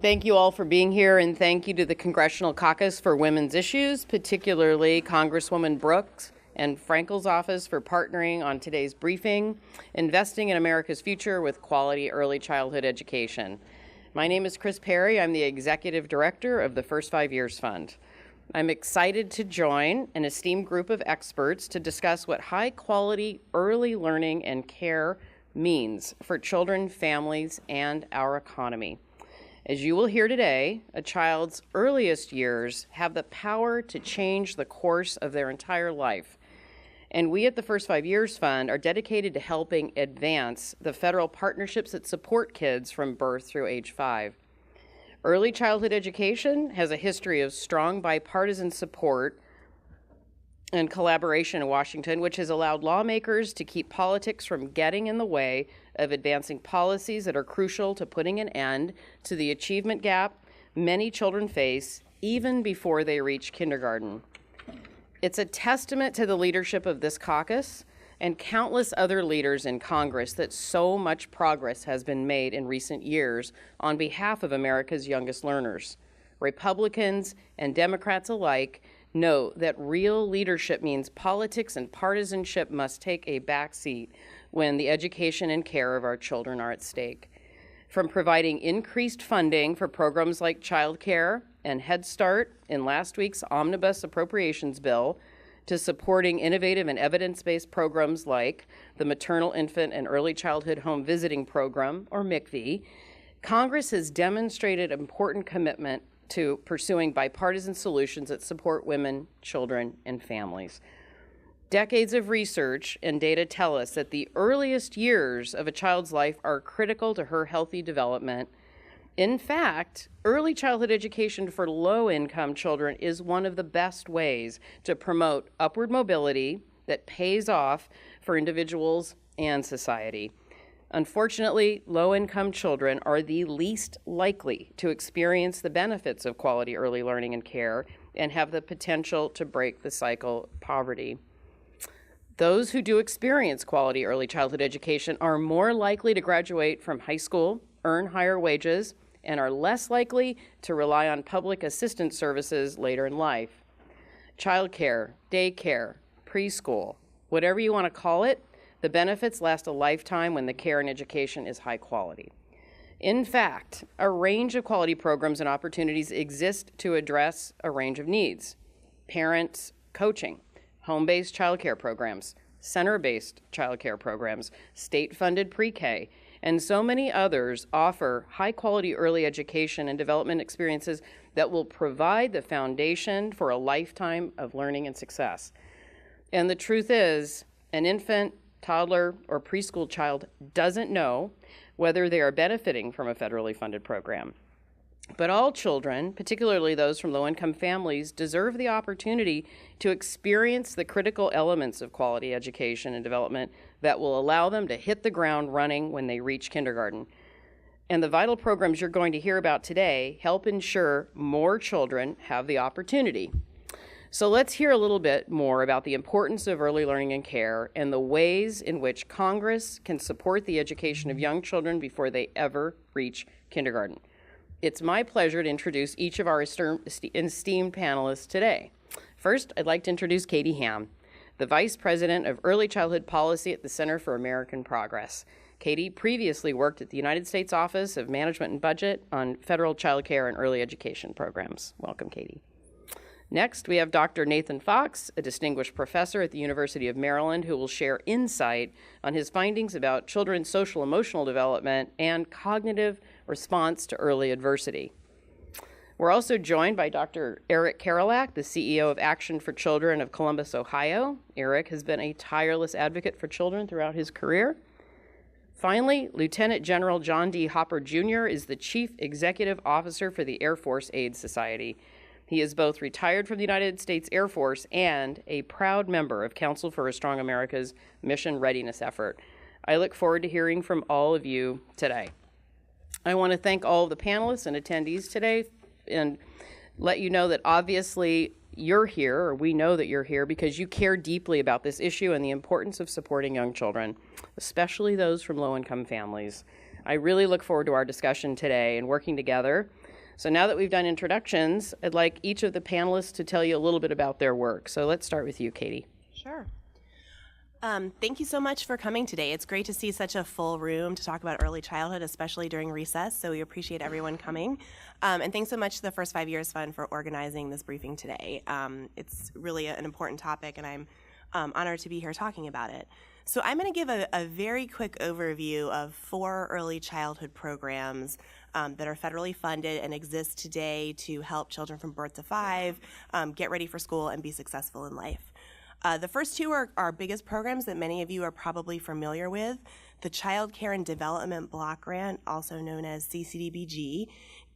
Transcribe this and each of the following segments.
Thank you all for being here, and thank you to the Congressional Caucus for Women's Issues, particularly Congresswoman Brooks and Frankel's office for partnering on today's briefing, Investing in America's Future with Quality Early Childhood Education. My name is Chris Perry. I'm the Executive Director of the First 5 Years Fund. I'm excited to join an esteemed group of experts to discuss what high-quality early learning and care means for children, families, and our economy. As you will hear today, a child's earliest years have the power to change the course of their entire life. And we at the First 5 Years Fund are dedicated to helping advance the federal partnerships that support kids from birth through age 5. Early childhood education has a history of strong bipartisan support and collaboration in Washington, which has allowed lawmakers to keep politics from getting in the way of advancing policies that are crucial to putting an end to the achievement gap many children face even before they reach kindergarten. It's a testament to the leadership of this caucus and countless other leaders in Congress that so much progress has been made in recent years on behalf of America's youngest learners. Republicans and Democrats alike know that real leadership means politics and partisanship must take a back seat when the education and care of our children are at stake. From providing increased funding for programs like Childcare and Head Start in last week's omnibus appropriations bill, to supporting innovative and evidence-based programs like the Maternal, Infant, and Early Childhood Home Visiting Program, or MICVI, Congress has demonstrated important commitment to pursuing bipartisan solutions that support women, children, and families. Decades of research and data tell us that the earliest years of a child's life are critical to her healthy development. In fact, early childhood education for low-income children is one of the best ways to promote upward mobility that pays off for individuals and society. Unfortunately, low-income children are the least likely to experience the benefits of quality early learning and care and have the potential to break the cycle of poverty. Those who do experience quality early childhood education are more likely to graduate from high school, earn higher wages, and are less likely to rely on public assistance services later in life. Childcare, daycare, preschool, whatever you want to call it, the benefits last a lifetime when the care and education is high quality. In fact, a range of quality programs and opportunities exist to address a range of needs. Parents coaching, home-based childcare programs, center-based childcare programs, state-funded pre-K, and so many others offer high-quality early education and development experiences that will provide the foundation for a lifetime of learning and success. And the truth is, an infant, toddler, or preschool child doesn't know whether they are benefiting from a federally funded program. But all children, particularly those from low-income families, deserve the opportunity to experience the critical elements of quality education and development that will allow them to hit the ground running when they reach kindergarten. And the vital programs you're going to hear about today help ensure more children have the opportunity. So let's hear a little bit more about the importance of early learning and care and the ways in which Congress can support the education of young children before they ever reach kindergarten. It's my pleasure to introduce each of our esteemed panelists today. First, I'd like to introduce Katie Hamm, the Vice President of Early Childhood Policy at the Center for American Progress. Katie previously worked at the United States Office of Management and Budget on federal child care and early education programs. Welcome, Katie. Next, we have Dr. Nathan Fox, a distinguished professor at the University of Maryland, who will share insight on his findings about children's social emotional development and cognitive response to early adversity. We're also joined by Dr. Eric Karolak, the CEO of Action for Children of Columbus, Ohio. Eric has been a tireless advocate for children throughout his career. Finally, Lieutenant General John D. Hopper Jr. is the Chief Executive Officer for the Air Force Aid Society. He is both retired from the United States Air Force and a proud member of Council for a Strong America's Mission Readiness effort. I look forward to hearing from all of you today. I want to thank all of the panelists and attendees today and let you know that obviously you're here, or we know that you're here, because you care deeply about this issue and the importance of supporting young children, especially those from low-income families. I really look forward to our discussion today and working together So now that we've done introductions, I'd like each of the panelists to tell you a little bit about their work. So let's start with you, Katie. Sure. Thank you so much for coming today. It's great to see such a full room to talk about early childhood, especially during recess, so we appreciate everyone coming. And thanks so much to the First 5 Years Fund for organizing this briefing today. It's really an important topic, and I'm honored to be here talking about it. So I'm going to give a very quick overview of 4 early childhood programs that are federally funded and exist today to help children from birth to 5 get ready for school and be successful in life. The first 2 are our biggest programs that many of you are probably familiar with. The Childcare and Development Block Grant, also known as CCDBG,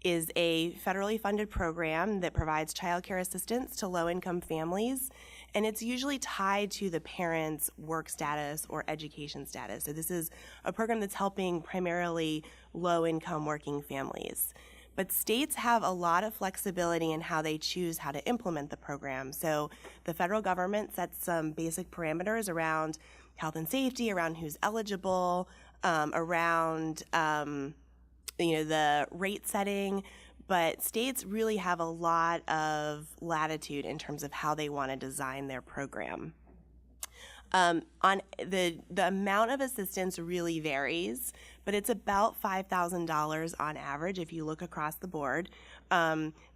is a federally funded program that provides childcare assistance to low-income families, and it's usually tied to the parents' work status or education status. So this is a program that's helping primarily low-income working families. But states have a lot of flexibility in how they choose how to implement the program. So the federal government sets some basic parameters around health and safety, around who's eligible, around the rate setting. But states really have a lot of latitude in terms of how they want to design their program. On the amount of assistance really varies, but it's about $5,000 on average if you look across the board.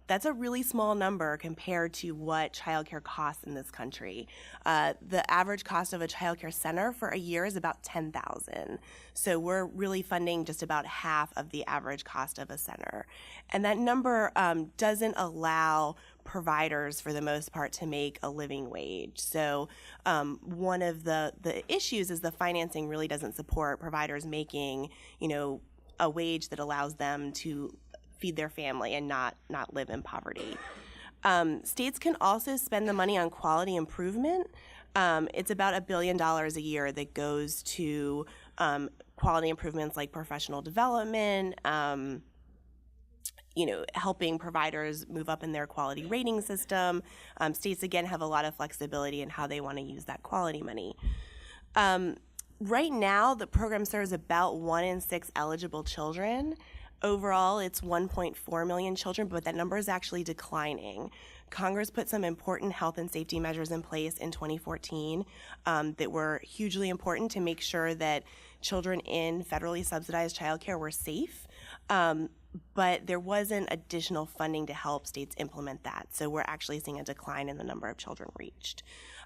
That's a really small number compared to what childcare costs in this country. The average cost of a childcare center for a year is about $10,000. So we're really funding just about half of the average cost of a center. And that number doesn't allow providers, for the most part, to make a living wage. So one of the issues is the financing really doesn't support providers making, a wage that allows them to feed their family and not live in poverty. States can also spend the money on quality improvement. It's about $1 billion a year that goes to quality improvements like professional development, helping providers move up in their quality rating system. States, again, have a lot of flexibility in how they want to use that quality money. Right now, the program serves about 1 in 6 eligible children. Overall, it's 1.4 million children, but that number is actually declining. Congress put some important health and safety measures in place in 2014 that were hugely important to make sure that children in federally subsidized childcare were safe. But there wasn't additional funding to help states implement that. So we're actually seeing a decline in the number of children reached.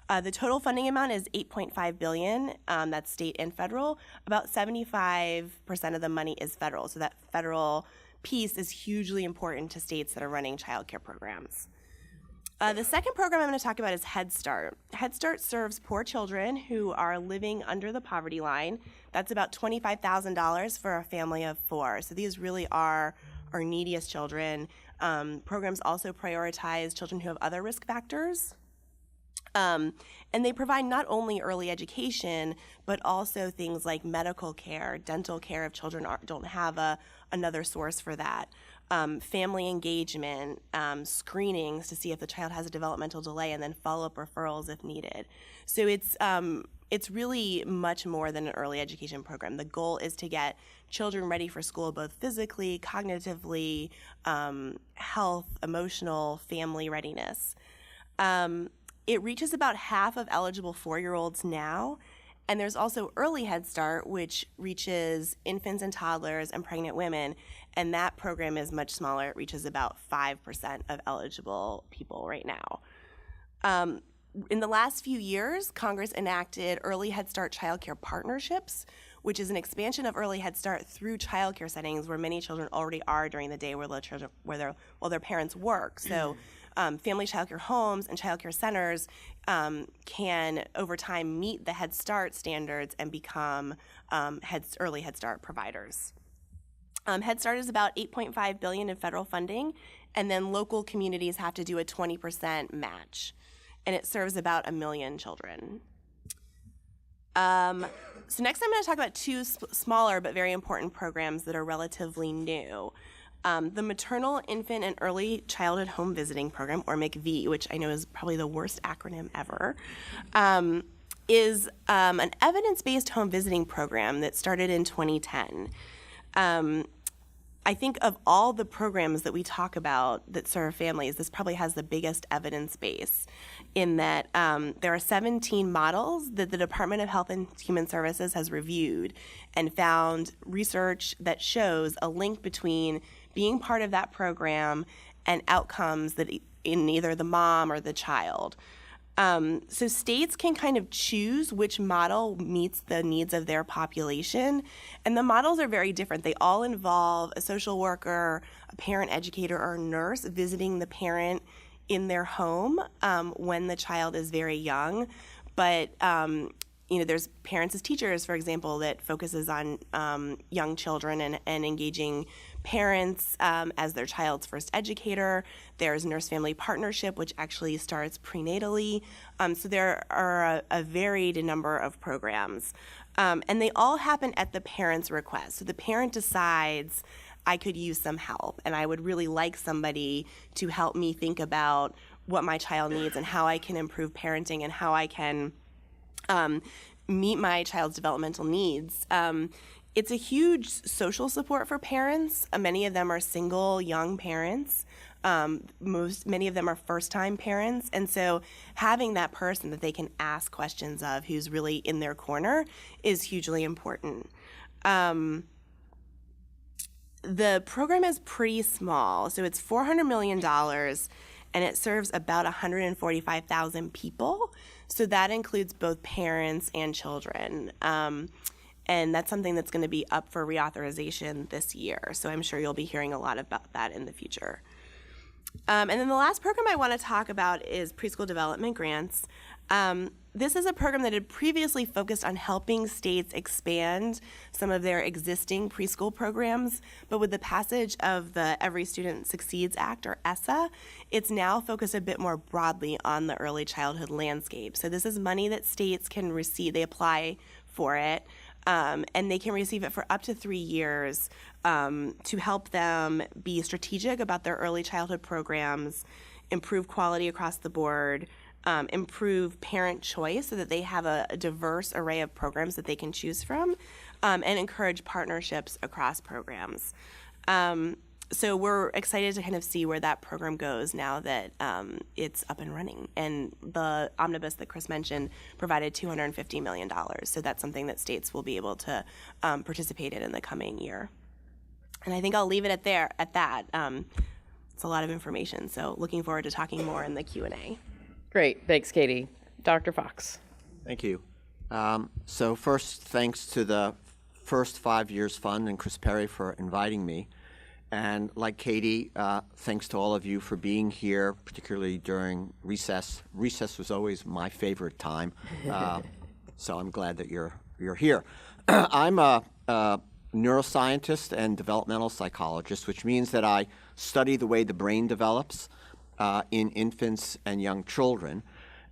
The total funding amount is $8.5 billion. That's state and federal. About 75% of the money is federal. So that federal piece is hugely important to states that are running childcare programs. The second program I'm going to talk about is Head Start. Head Start serves poor children who are living under the poverty line. That's about $25,000 for a family of 4. So these really are our neediest children. Programs also prioritize children who have other risk factors. And they provide not only early education, but also things like medical care, dental care if children don't have another source for that. Family engagement, screenings to see if the child has a developmental delay, and then follow-up referrals if needed. So it's really much more than an early education program. The goal is to get children ready for school both physically, cognitively, health, emotional, family readiness. It reaches about half of eligible 4-year-olds now. And there's also Early Head Start, which reaches infants and toddlers and pregnant women. And that program is much smaller. It reaches about 5% of eligible people right now. In the last few years, Congress enacted Early Head Start childcare partnerships, which is an expansion of Early Head Start through childcare settings where many children already are during the day while their parents work. So family childcare homes and childcare centers can, over time, meet the Head Start standards and become early Head Start providers. Head Start is about $8.5 billion in federal funding, and then local communities have to do a 20% match, and it serves about 1 million children. So next I'm going to talk about 2 smaller but very important programs that are relatively new. The Maternal, Infant, and Early Childhood Home Visiting Program, or MICV, which I know is probably the worst acronym ever, is an evidence-based home visiting program that started in 2010. I think of all the programs that we talk about that serve families, this probably has the biggest evidence base in that there are 17 models that the Department of Health and Human Services has reviewed and found research that shows a link between being part of that program and outcomes that in either the mom or the child. So states can kind of choose which model meets the needs of their population, and the models are very different. They all involve a social worker, a parent educator, or a nurse visiting the parent in their home when the child is very young. But there's Parents as Teachers, for example, that focuses on young children and engaging parents as their child's first educator. There's Nurse-Family Partnership, which actually starts prenatally. So there are a varied number of programs. And they all happen at the parent's request. So the parent decides, I could use some help, and I would really like somebody to help me think about what my child needs and how I can improve parenting and how I can meet my child's developmental needs. It's a huge social support for parents. Many of them are single young parents. Many of them are first-time parents. And so having that person that they can ask questions of who's really in their corner is hugely important. The program is pretty small. So it's $400 million, and it serves about 145,000 people. So that includes both parents and children. And that's something that's going to be up for reauthorization this year. So I'm sure you'll be hearing a lot about that in the future. And then the last program I want to talk about is preschool development grants. This is a program that had previously focused on helping states expand some of their existing preschool programs, but with the passage of the Every Student Succeeds Act, or ESSA, it's now focused a bit more broadly on the early childhood landscape. So this is money that states can receive. They apply for it, and they can receive it for up to 3 years to help them be strategic about their early childhood programs, improve quality across the board, improve parent choice so that they have a diverse array of programs that they can choose from, and encourage partnerships across programs. So we're excited to kind of see where that program goes now that it's up and running. And the omnibus that Chris mentioned provided $250 million. So that's something that states will be able to participate in the coming year. And I think I'll leave it at that. It's a lot of information. So looking forward to talking more in the Q&A. Great. Thanks, Katie. Dr. Fox. Thank you. So first, thanks to the First 5 Years Fund and Chris Perry for inviting me. And like Katie, thanks to all of you for being here, particularly during recess. Recess was always my favorite time, so I'm glad that you're here. I'm a neuroscientist and developmental psychologist, which means that I study the way the brain develops in infants and young children.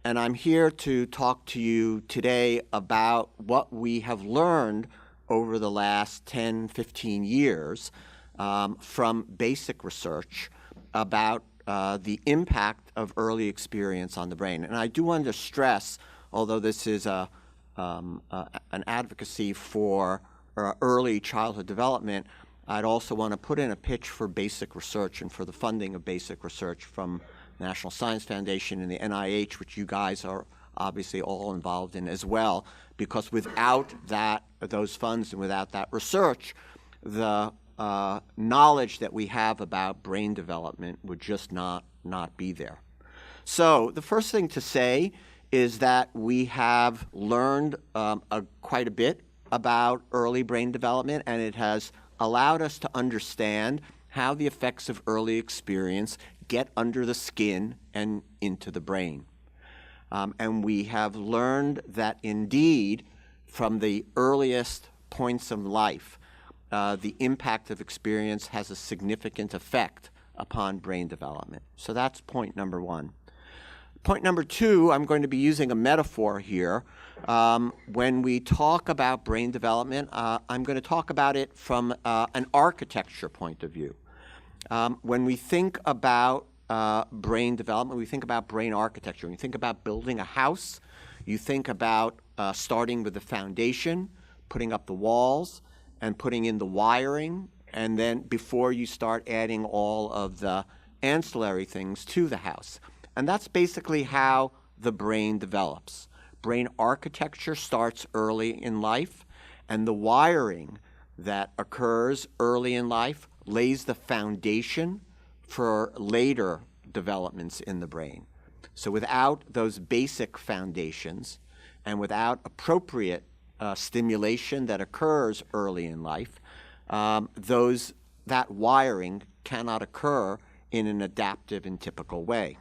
And I'm here to talk to you today about what we have learned over the last 10, 15 years from basic research about the impact of early experience on the brain. And I do want to stress, although this is an advocacy for early childhood development, I'd also want to put in a pitch for basic research and for the funding of basic research from the National Science Foundation and the NIH, which you guys are obviously all involved in as well, because without those funds and without that research, the knowledge that we have about brain development would just not be there. So the first thing to say is that we have learned quite a bit about early brain development, and it has allowed us to understand how the effects of early experience get under the skin and into the brain. And we have learned that indeed, from the earliest points of life, the impact of experience has a significant effect upon brain development. So that's point number one. Point number two, I'm going to be using a metaphor here. When we talk about brain development, I'm going to talk about it from an architecture point of view. When we think about brain development, we think about brain architecture. When you think about building a house, you think about starting with the foundation, putting up the walls, and putting in the wiring and then before you start adding all of the ancillary things to the house. And that's basically how the brain develops. Brain architecture starts early in life, and the wiring that occurs early in life lays the foundation for later developments in the brain. So without those basic foundations and without appropriate stimulation that occurs early in life, that wiring cannot occur in an adaptive and typical way.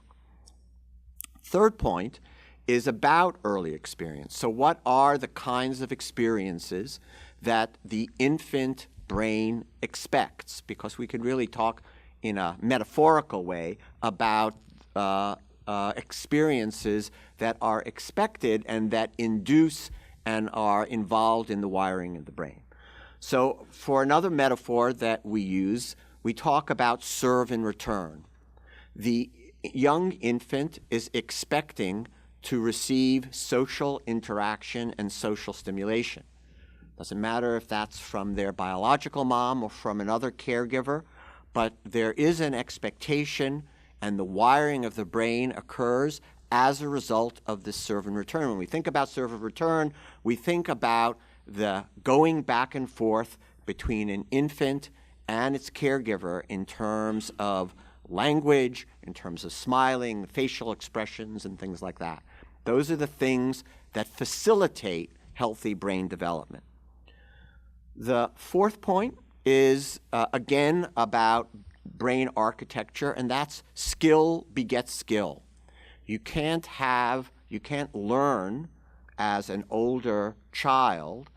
Third point is about early experience. So what are the kinds of experiences that the infant brain expects? Because we could really talk in a metaphorical way about experiences that are expected and that induce and are involved in the wiring of the brain. So for another metaphor that we use, we talk about serve and return. The young infant is expecting to receive social interaction and social stimulation. Doesn't matter if that's from their biological mom or from another caregiver, but there is an expectation, and the wiring of the brain occurs as a result of this serve and return. When we think about serve and return, we think about the going back and forth between an infant and its caregiver in terms of language, in terms of smiling, facial expressions, and things like that. Those are the things that facilitate healthy brain development. The fourth point is, again, about brain architecture, and that's skill begets skill. You can't learn as an older child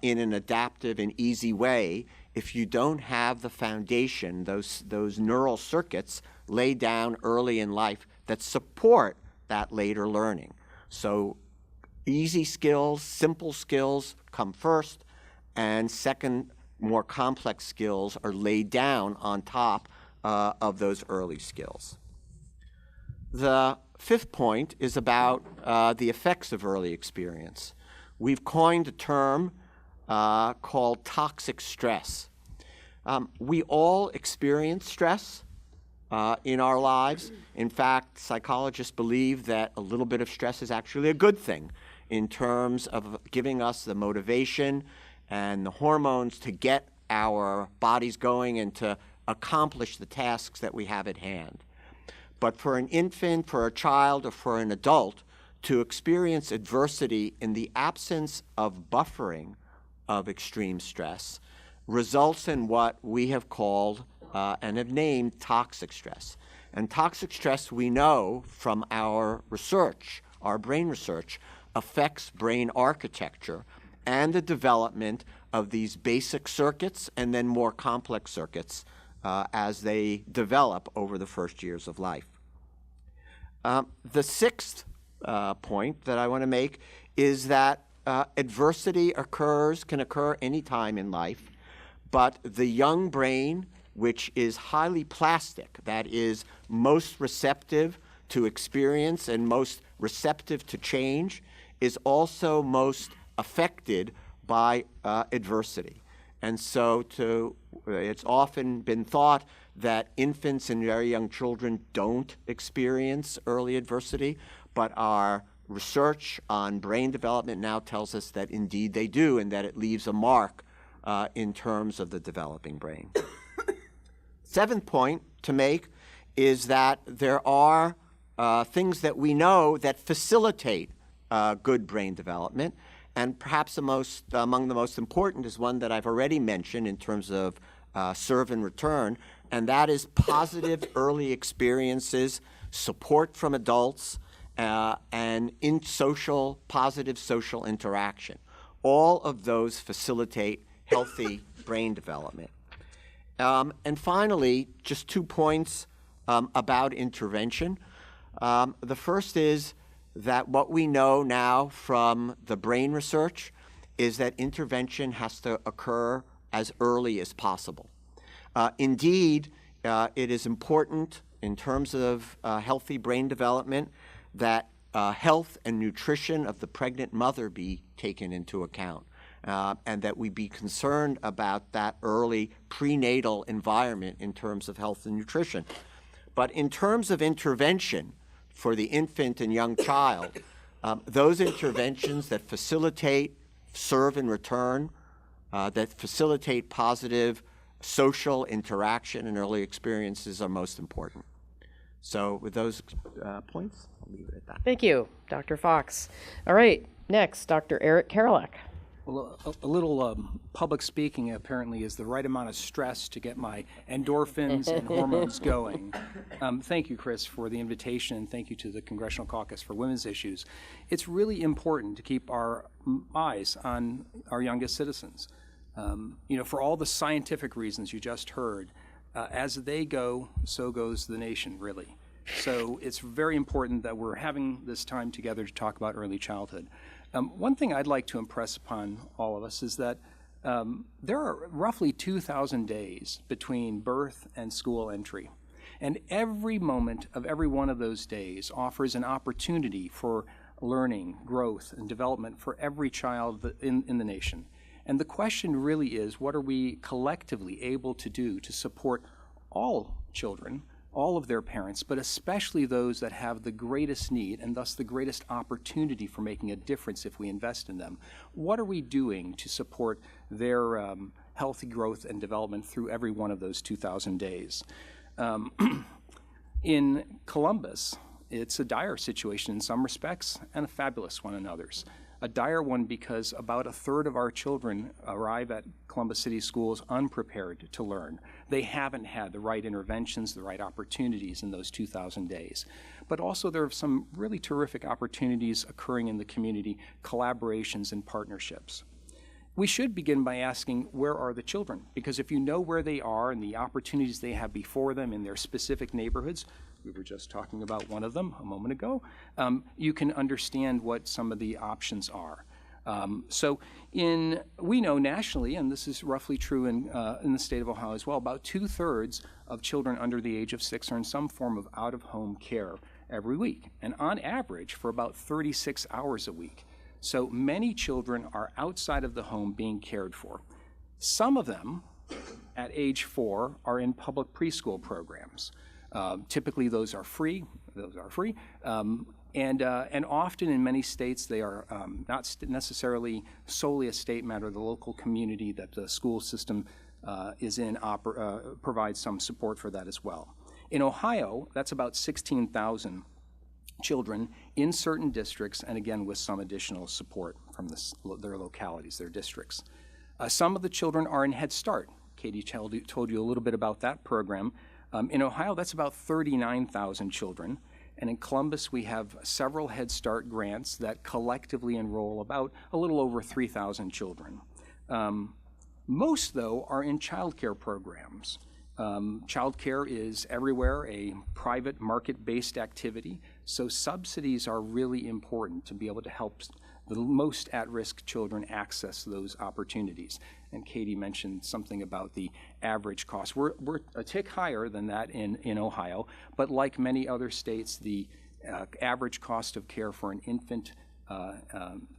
in an adaptive and easy way if you don't have the foundation, those neural circuits laid down early in life that support that later learning. So easy skills, simple skills come first, and second, more complex skills are laid down on top of those early skills. The fifth point is about the effects of early experience. We've coined a term called toxic stress. We all experience stress in our lives. In fact, psychologists believe that a little bit of stress is actually a good thing in terms of giving us the motivation and the hormones to get our bodies going and to accomplish the tasks that we have at hand. But for an infant, for a child, or for an adult to experience adversity in the absence of buffering of extreme stress results in what we have called and have named toxic stress. And toxic stress, we know from our research, our brain research, affects brain architecture and the development of these basic circuits and then more complex circuits as they develop over the first years of life. The sixth point that I want to make is that adversity can occur any time in life, but the young brain, which is highly plastic, that is most receptive to experience and most receptive to change, is also most affected by adversity. And so it's often been thought that infants and very young children don't experience early adversity, but our research on brain development now tells us that indeed they do, and that it leaves a mark in terms of the developing brain. Seventh point to make is that there are things that we know that facilitate good brain development, and perhaps among the most important is one that I've already mentioned in terms of serve and return, and that is positive early experiences, support from adults, and positive social interaction. All of those facilitate healthy brain development. And finally, just 2 points about intervention. The first is that what we know now from the brain research is that intervention has to occur as early as possible. Indeed, it is important in terms of healthy brain development that health and nutrition of the pregnant mother be taken into account. and that we be concerned about that early prenatal environment in terms of health and nutrition. But in terms of intervention for the infant and young child, those interventions that facilitate, serve and return, that facilitate positive social interaction and early experiences are most important. So with those points, I'll leave it at that. Thank you, Dr. Fox. All right, next, Dr. Eric Karolak. Well, a little public speaking apparently is the right amount of stress to get my endorphins and hormones going. Thank you, Chris, for the invitation, and thank you to the Congressional Caucus for Women's Issues. It's really important to keep our eyes on our youngest citizens. For all the scientific reasons you just heard, as they go, so goes the nation, really. So it's very important that we're having this time together to talk about early childhood. One thing I'd like to impress upon all of us is that there are roughly 2,000 days between birth and school entry. And every moment of every one of those days offers an opportunity for learning, growth, and development for every child in the nation. And the question really is, what are we collectively able to do to support all children, all of their parents, but especially those that have the greatest need and thus the greatest opportunity for making a difference if we invest in them? What are we doing to support their healthy growth and development through every one of those 2,000 days? In Columbus, it's a dire situation in some respects and a fabulous one in others. A dire one because about a third of our children arrive at Columbus City schools unprepared to learn. They haven't had the right interventions, the right opportunities in those 2,000 days. But also there are some really terrific opportunities occurring in the community, collaborations and partnerships. We should begin by asking, where are the children? Because if you know where they are and the opportunities they have before them in their specific neighborhoods, we were just talking about one of them a moment ago, you can understand what some of the options are. We know nationally, and this is roughly true in the state of Ohio as well, about 2/3 of children under the age of 6 are in some form of out-of-home care every week, and on average for about 36 hours a week. So many children are outside of the home being cared for. Some of them, at age 4, are in public preschool programs. Typically, those are free. And often in many states, they are not necessarily solely a state matter. The local community that the school system is in provides some support for that as well. In Ohio, that's about 16,000 children in certain districts, and again with some additional support from their localities, their districts. Some of the children are in Head Start. Katie told you a little bit about that program. In Ohio, that's about 39,000 children. And in Columbus, we have several Head Start grants that collectively enroll about a little over 3,000 children. Most, though, are in childcare programs. Childcare is everywhere a private market-based activity, so subsidies are really important to be able to help the most at-risk children access those opportunities. And Katie mentioned something about the average cost. We're a tick higher than that in Ohio, but like many other states, the average cost of care for an infant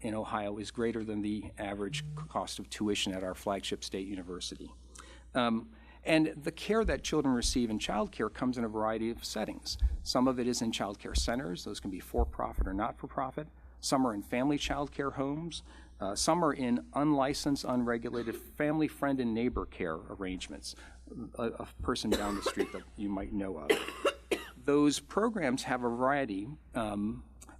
in Ohio is greater than the average cost of tuition at our flagship state university. And the care that children receive in childcare comes in a variety of settings. Some of it is in childcare centers. Those can be for-profit or not-for-profit. Some are in family childcare homes. Some are in unlicensed, unregulated family, friend, and neighbor care arrangements, a person down the street that you might know of. Those programs have a variety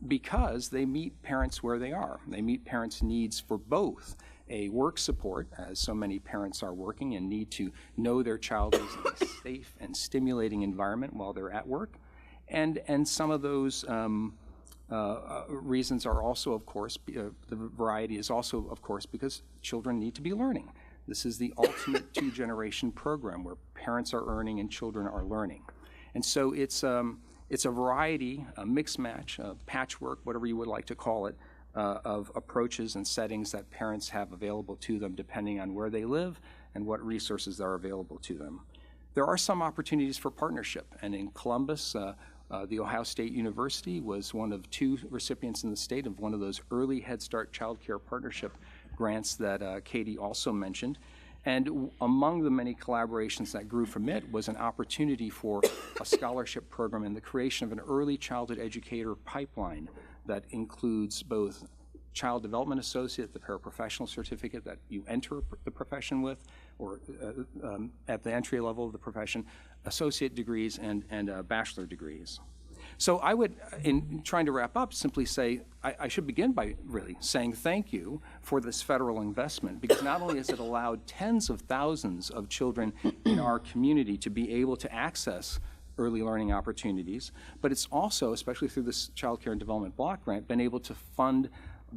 because they meet parents where they are. They meet parents' needs for both a work support, as so many parents are working and need to know their child is in a safe and stimulating environment while they're at work. And some of those reasons are also, of course, the variety is also, of course, because children need to be learning. This is the ultimate two-generation program where parents are earning and children are learning. And so it's a variety, a mix match, a patchwork, whatever you would like to call it, of approaches and settings that parents have available to them depending on where they live and what resources are available to them. There are some opportunities for partnership, and in Columbus, the Ohio State University was one of 2 recipients in the state of one of those early Head Start child care partnership grants that Katie also mentioned. And among the many collaborations that grew from it was an opportunity for a scholarship program and the creation of an early childhood educator pipeline that includes both child development associate, the paraprofessional certificate that you enter the profession with, or at the entry level of the profession, associate degrees and bachelor degrees. So I would, in trying to wrap up, simply say I should begin by really saying thank you for this federal investment, because not only has it allowed tens of thousands of children in our community to be able to access early learning opportunities, but it's also, especially through this Childcare and Development Block Grant, been able to fund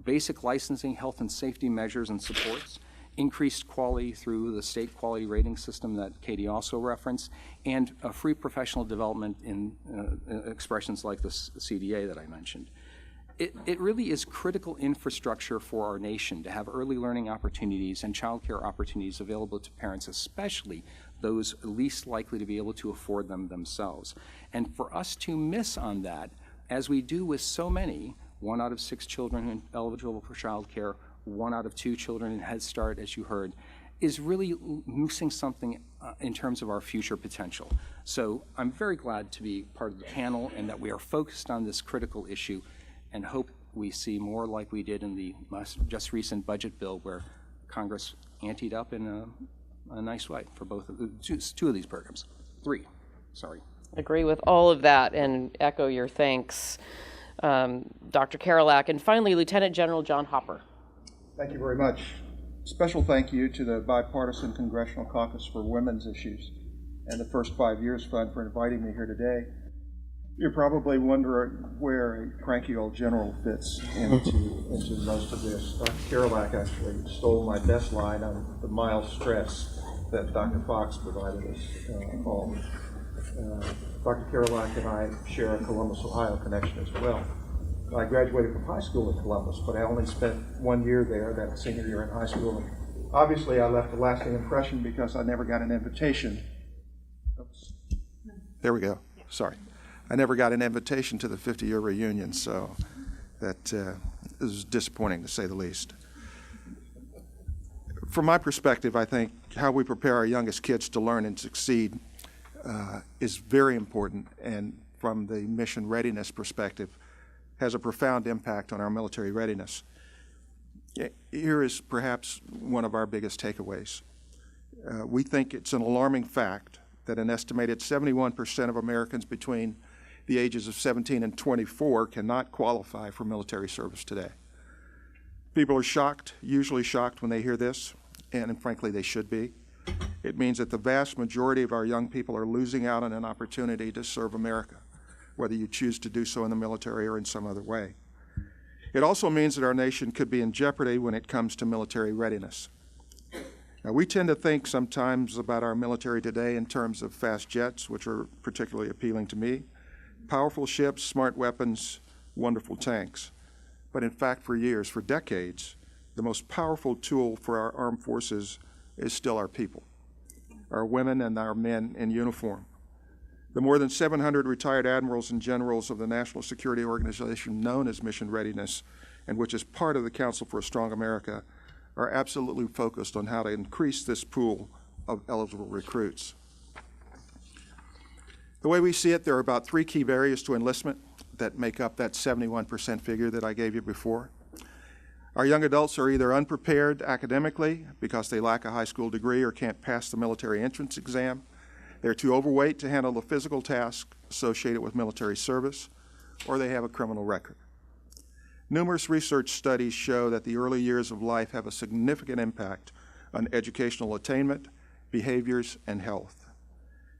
basic licensing, health and safety measures and supports, increased quality through the state quality rating system that Katie also referenced, and free professional development in expressions like the CDA that I mentioned. It really is critical infrastructure for our nation to have early learning opportunities and childcare opportunities available to parents, especially those least likely to be able to afford them themselves. And for us to miss on that, as we do with so many, 1 out of 6 children eligible for childcare, 1 out of 2 children in Head Start, as you heard, is really missing something in terms of our future potential. So I'm very glad to be part of the panel and that we are focused on this critical issue, and hope we see more like we did in the just recent budget bill, where Congress anteed up in a nice way for both of two of these programs. 3, sorry. Agree with all of that and echo your thanks, Dr. Karolak. And finally, Lieutenant General John Hopper. Thank you very much. Special thank you to the Bipartisan Congressional Caucus for Women's Issues and the First 5 Years Fund for inviting me here today. You're probably wondering where a cranky old general fits into most of this. Dr. Karolak actually stole my best line on the mild stress that Dr. Fox provided us all. Dr. Karolak and I share a Columbus, Ohio connection as well. I graduated from high school in Columbus, but I only spent 1 year there, that senior year in high school. And obviously, I left a lasting impression because I never got an invitation. Oops. There we go. Sorry. I never got an invitation to the 50-year reunion, so that is disappointing, to say the least. From my perspective, I think how we prepare our youngest kids to learn and succeed is very important, and from the mission readiness perspective, has a profound impact on our military readiness. Here is perhaps one of our biggest takeaways. We think it's an alarming fact that an estimated 71% of Americans between the ages of 17 and 24 cannot qualify for military service today. People are shocked, usually shocked when they hear this, and frankly they should be. It means that the vast majority of our young people are losing out on an opportunity to serve America, whether you choose to do so in the military or in some other way. It also means that our nation could be in jeopardy when it comes to military readiness. Now, we tend to think sometimes about our military today in terms of fast jets, which are particularly appealing to me, powerful ships, smart weapons, wonderful tanks. But in fact, for years, for decades, the most powerful tool for our armed forces is still our people, our women and our men in uniform. The more than 700 retired admirals and generals of the National Security Organization known as Mission Readiness, and which is part of the Council for a Strong America, are absolutely focused on how to increase this pool of eligible recruits. The way we see it, there are about 3 key barriers to enlistment that make up that 71% figure that I gave you before. Our young adults are either unprepared academically because they lack a high school degree or can't pass the military entrance exam. They're too overweight to handle the physical tasks associated with military service, or they have a criminal record. Numerous research studies show that the early years of life have a significant impact on educational attainment, behaviors, and health.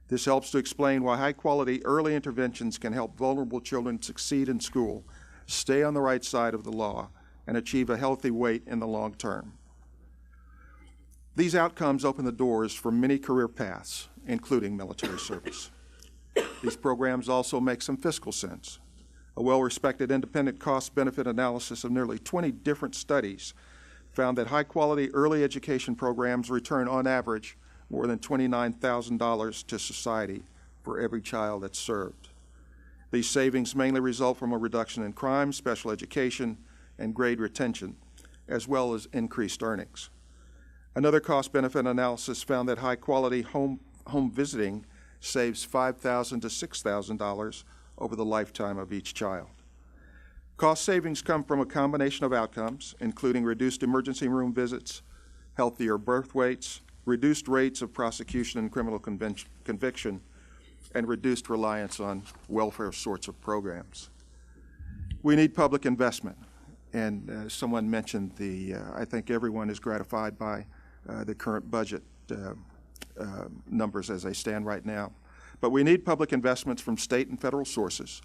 This helps to explain why high-quality early interventions can help vulnerable children succeed in school, stay on the right side of the law, and achieve a healthy weight in the long term. These outcomes open the doors for many career paths, including military service. These programs also make some fiscal sense. A well-respected independent cost-benefit analysis of nearly 20 different studies found that high-quality early education programs return, on average, more than $29,000 to society for every child that's served. These savings mainly result from a reduction in crime, special education, and grade retention, as well as increased earnings. Another cost-benefit analysis found that high-quality home visiting saves $5,000 to $6,000 over the lifetime of each child. Cost savings come from a combination of outcomes, including reduced emergency room visits, healthier birth weights, reduced rates of prosecution and criminal conviction, and reduced reliance on welfare sorts of programs. We need public investment, and someone mentioned I think everyone is gratified by the current budget numbers as they stand right now. But we need public investments from state and federal sources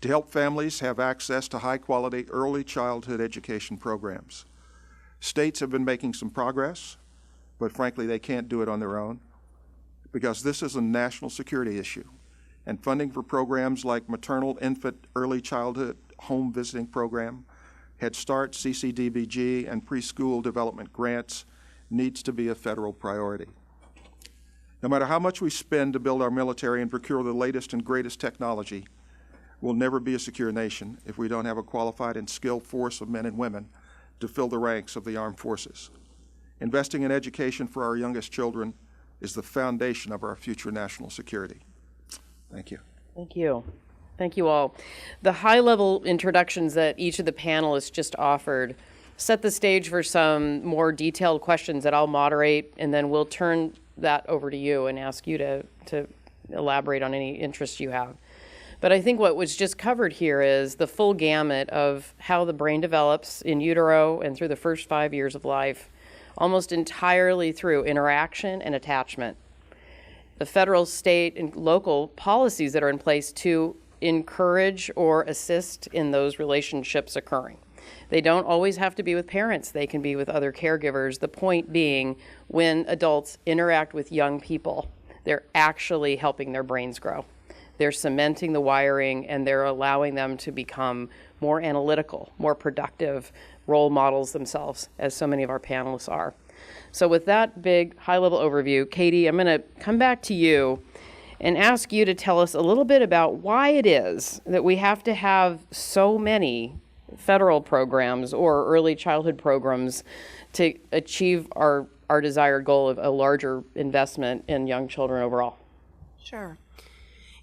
to help families have access to high-quality early childhood education programs. States have been making some progress, but frankly, they can't do it on their own because this is a national security issue. And funding for programs like Maternal, Infant, Early Childhood Home Visiting Program, Head Start, CCDBG, and Preschool Development Grants needs to be a federal priority. No matter how much we spend to build our military and procure the latest and greatest technology, we'll never be a secure nation if we don't have a qualified and skilled force of men and women to fill the ranks of the armed forces. Investing in education for our youngest children is the foundation of our future national security. Thank you. Thank you. Thank you all. The high-level introductions that each of the panelists just offered set the stage for some more detailed questions that I'll moderate, and then we'll turn that over to you and ask you to elaborate on any interest you have. But I think what was just covered here is the full gamut of how the brain develops in utero and through the first 5 years of life, almost entirely through interaction and attachment. The federal, state, and local policies that are in place to encourage or assist in those relationships occurring. They don't always have to be with parents. They can be with other caregivers. The point being, when adults interact with young people, they're actually helping their brains grow. They're cementing the wiring, and they're allowing them to become more analytical, more productive role models themselves, as so many of our panelists are. So with that big high-level overview, Katie, I'm going to come back to you and ask you to tell us a little bit about why it is that we have to have so many federal programs or early childhood programs to achieve our desired goal of a larger investment in young children overall. Sure.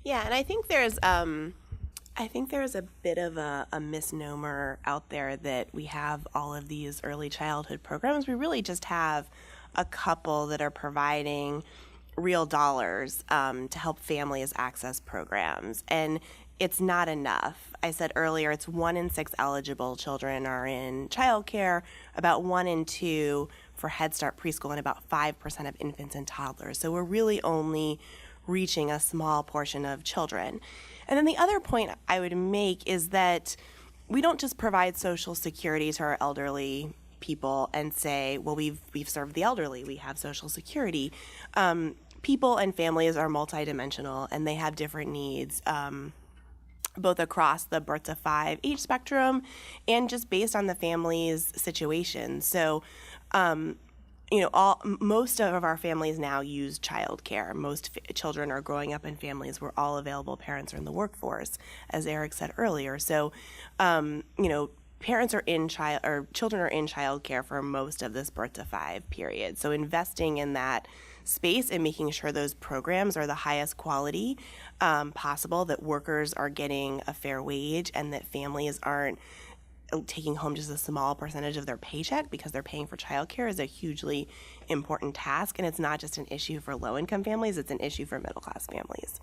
Yeah, and I think there's a bit of a misnomer out there that we have all of these early childhood programs. We really just have a couple that are providing real dollars to help families access programs, and it's not enough. I said earlier, it's 1 in 6 eligible children are in childcare, about 1 in 2 for Head Start preschool, and about 5% of infants and toddlers. So we're really only reaching a small portion of children. And then the other point I would make is that we don't just provide Social Security to our elderly people and say, well, we've served the elderly, we have Social Security. People and families are multidimensional, and they have different needs, both across the birth to 5 age spectrum and just based on the family's situation. So, most of our families now use childcare. Most children are growing up in families where all available parents are in the workforce, as Eric said earlier. So, parents are children are in childcare for most of this birth to 5 period. So investing in that space and making sure those programs are the highest quality possible, that workers are getting a fair wage, and that families aren't taking home just a small percentage of their paycheck because they're paying for childcare is a hugely important task. And it's not just an issue for low-income families, it's an issue for middle-class families.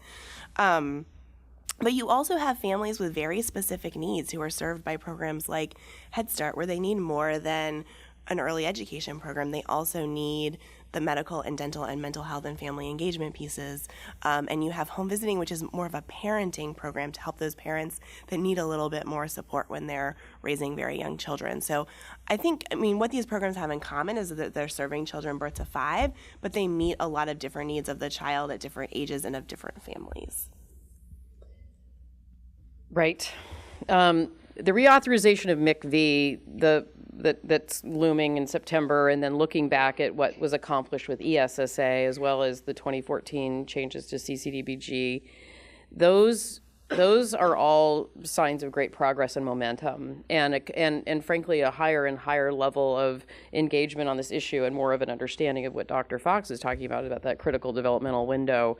But you also have families with very specific needs who are served by programs like Head Start, where they need more than an early education program. They also need the medical and dental and mental health and family engagement pieces. And you have home visiting, which is more of a parenting program to help those parents that need a little bit more support when they're raising very young children. So what these programs have in common is that they're serving children birth to 5, but they meet a lot of different needs of the child at different ages and of different families. Right. The reauthorization of MIC-V, that's looming in September, and then looking back at what was accomplished with ESSA, as well as the 2014 changes to CCDBG, those Those are all signs of great progress and momentum, and frankly, a higher and higher level of engagement on this issue and more of an understanding of what Dr. Fox is talking about that critical developmental window.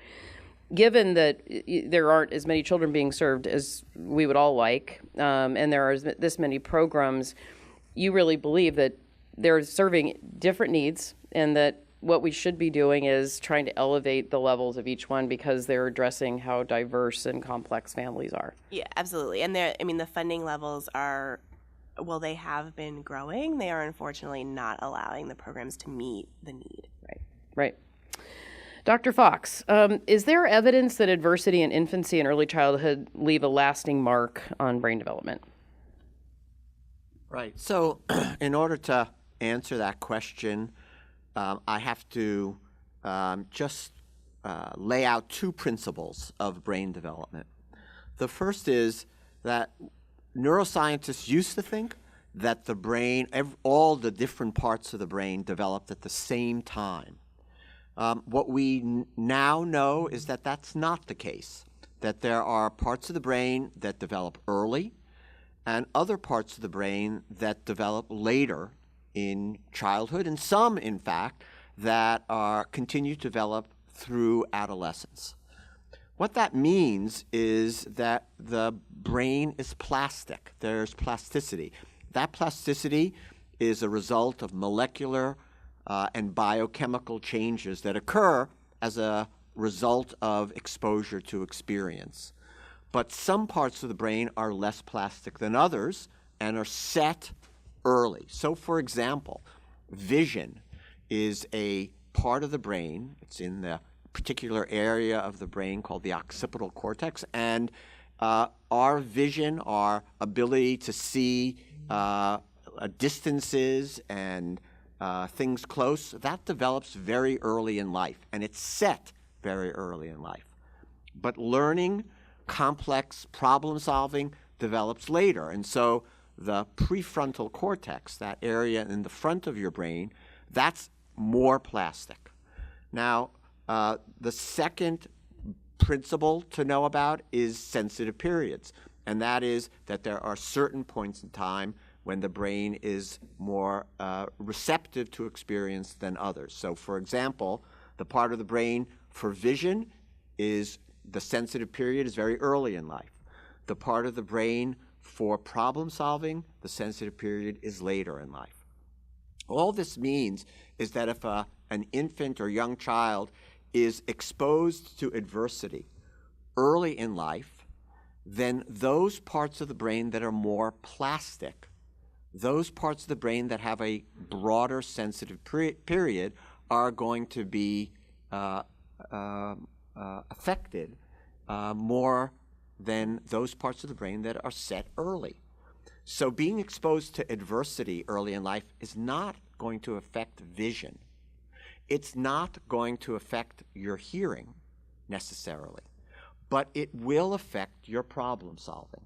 Given that there aren't as many children being served as we would all like, and there are this many programs, you really believe that they're serving different needs, and that what we should be doing is trying to elevate the levels of each one because they're addressing how diverse and complex families are. Yeah, absolutely. And the funding levels are, well, they have been growing. They are unfortunately not allowing the programs to meet the need. Right. Dr. Fox, is there evidence that adversity in infancy and early childhood leave a lasting mark on brain development? Right. So in order to answer that question, I have to just lay out two principles of brain development. The first is that neuroscientists used to think that the brain, all the different parts of the brain developed at the same time. What we now know is that that's not the case, that there are parts of the brain that develop early and other parts of the brain that develop later in childhood, and some, in fact, that continue to develop through adolescence. What that means is that the brain is plastic. There's plasticity. That plasticity is a result of molecular and biochemical changes that occur as a result of exposure to experience. But some parts of the brain are less plastic than others and are set early. So, for example, vision is a part of the brain. It's in the particular area of the brain called the occipital cortex. And our vision, our ability to see distances and things close, that develops very early in life. And it's set very early in life. But learning, complex problem solving develops later. And so the prefrontal cortex, that area in the front of your brain, that's more plastic. Now, the second principle to know about is sensitive periods, and that is that there are certain points in time when the brain is more receptive to experience than others. So, for example, the part of the brain for vision is the sensitive period is very early in life. The part of the brain for problem solving, the sensitive period is later in life. All this means is that if an infant or young child is exposed to adversity early in life, then those parts of the brain that are more plastic, those parts of the brain that have a broader sensitive period are going to be affected more than those parts of the brain that are set early. So being exposed to adversity early in life is not going to affect vision. It's not going to affect your hearing necessarily, but it will affect your problem solving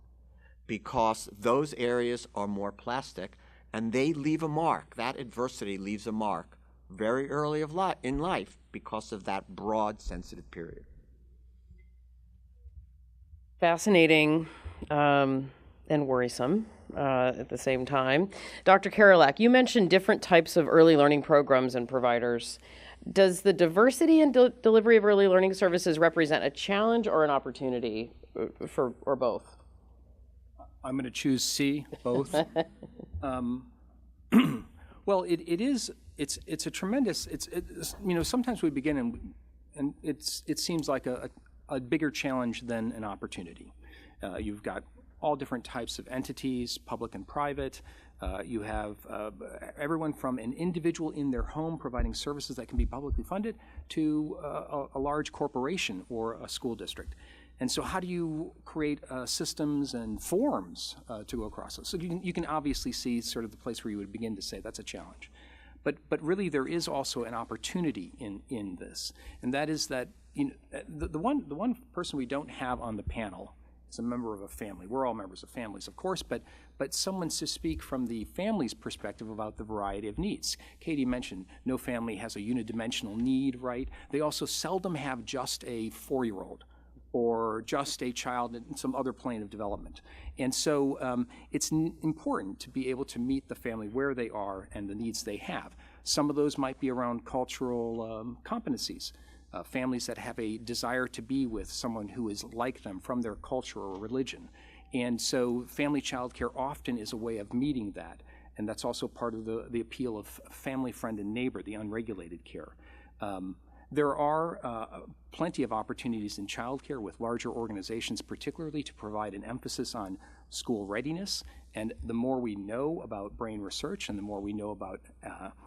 because those areas are more plastic and they leave a mark. That adversity leaves a mark very early in life because of that broad sensitive period. Fascinating and worrisome at the same time. Dr. Karolak, you mentioned different types of early learning programs and providers. Does the diversity in delivery of early learning services represent a challenge or an opportunity or both? I'm going to choose C, both. Well, it's a tremendous, sometimes we begin and it seems like a bigger challenge than an opportunity. You've got all different types of entities, public and private. You have everyone from an individual in their home providing services that can be publicly funded to a large corporation or a school district. And so how do you create systems and forms to go across those? So you can obviously see sort of the place where you would begin to say that's a challenge. But really there is also an opportunity in this, and that is that the one person we don't have on the panel is a member of a family. We're all members of families, of course, but someone to speak from the family's perspective about the variety of needs. Katie mentioned no family has a unidimensional need, right? They also seldom have just a 4-year-old or just a child in some other plane of development. And so it's important to be able to meet the family where they are and the needs they have. Some of those might be around cultural competencies. Families that have a desire to be with someone who is like them from their culture or religion. And so family child care often is a way of meeting that. And that's also part of the appeal of family, friend, and neighbor, the unregulated care. There are plenty of opportunities in childcare with larger organizations, particularly to provide an emphasis on school readiness. And the more we know about brain research and the more we know about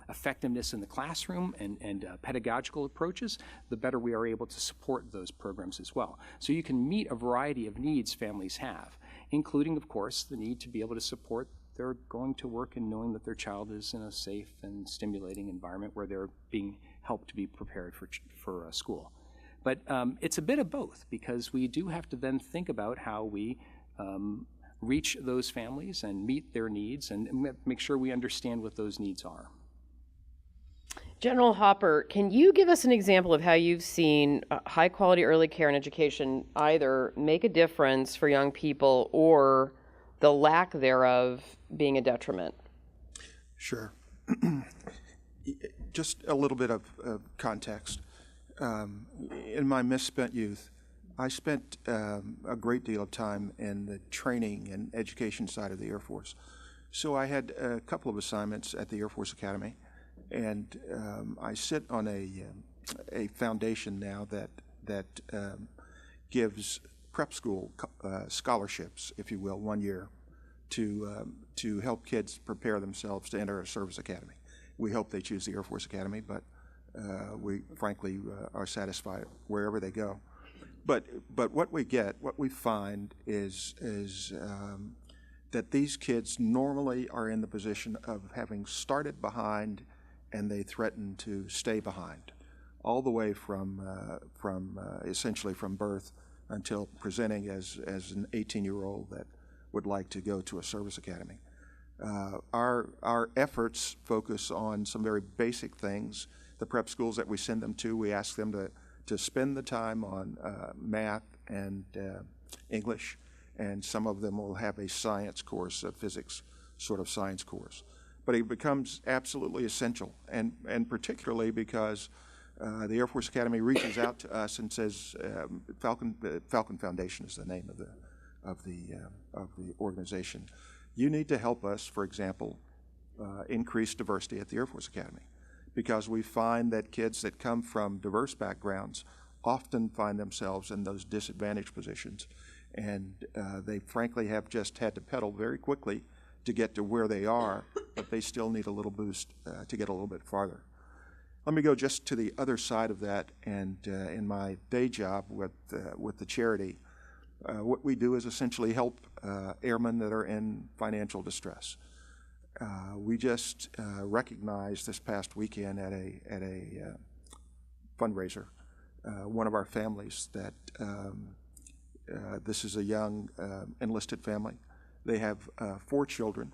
effectiveness in the classroom and pedagogical approaches, the better we are able to support those programs as well. So you can meet a variety of needs families have, including, of course, the need to be able to support their going to work and knowing that their child is in a safe and stimulating environment where they're being helped to be prepared for school. But it's a bit of both, because we do have to then think about how we reach those families and meet their needs and make sure we understand what those needs are. General Hopper, can you give us an example of how you've seen high quality early care and education either make a difference for young people or the lack thereof being a detriment? Sure. Just a little bit of context. In my misspent youth, I spent a great deal of time in the training and education side of the Air Force. So I had a couple of assignments at the Air Force Academy, and I sit on a foundation now that gives prep school scholarships, if you will, 1 year to help kids prepare themselves to enter a service academy. We hope they choose the Air Force Academy, but we frankly are satisfied wherever they go. But what we find is that these kids normally are in the position of having started behind, and they threaten to stay behind, all the way from essentially from birth until presenting as an 18-year-old that would like to go to a service academy. Our efforts focus on some very basic things. The prep schools that we send them to, we ask them to spend the time on math and English, and some of them will have a science course, a physics sort of science course. But it becomes absolutely essential, and particularly because the Air Force Academy reaches out to us and says, Falcon Foundation is the name of the organization. You need to help us, for example, increase diversity at the Air Force Academy, because we find that kids that come from diverse backgrounds often find themselves in those disadvantaged positions, and they frankly have just had to pedal very quickly to get to where they are, but they still need a little boost to get a little bit farther. Let me go just to the other side of that, and in my day job with the charity, what we do is essentially help airmen that are in financial distress. We just recognized this past weekend at a fundraiser one of our families that this is a young enlisted family. They have 4 children,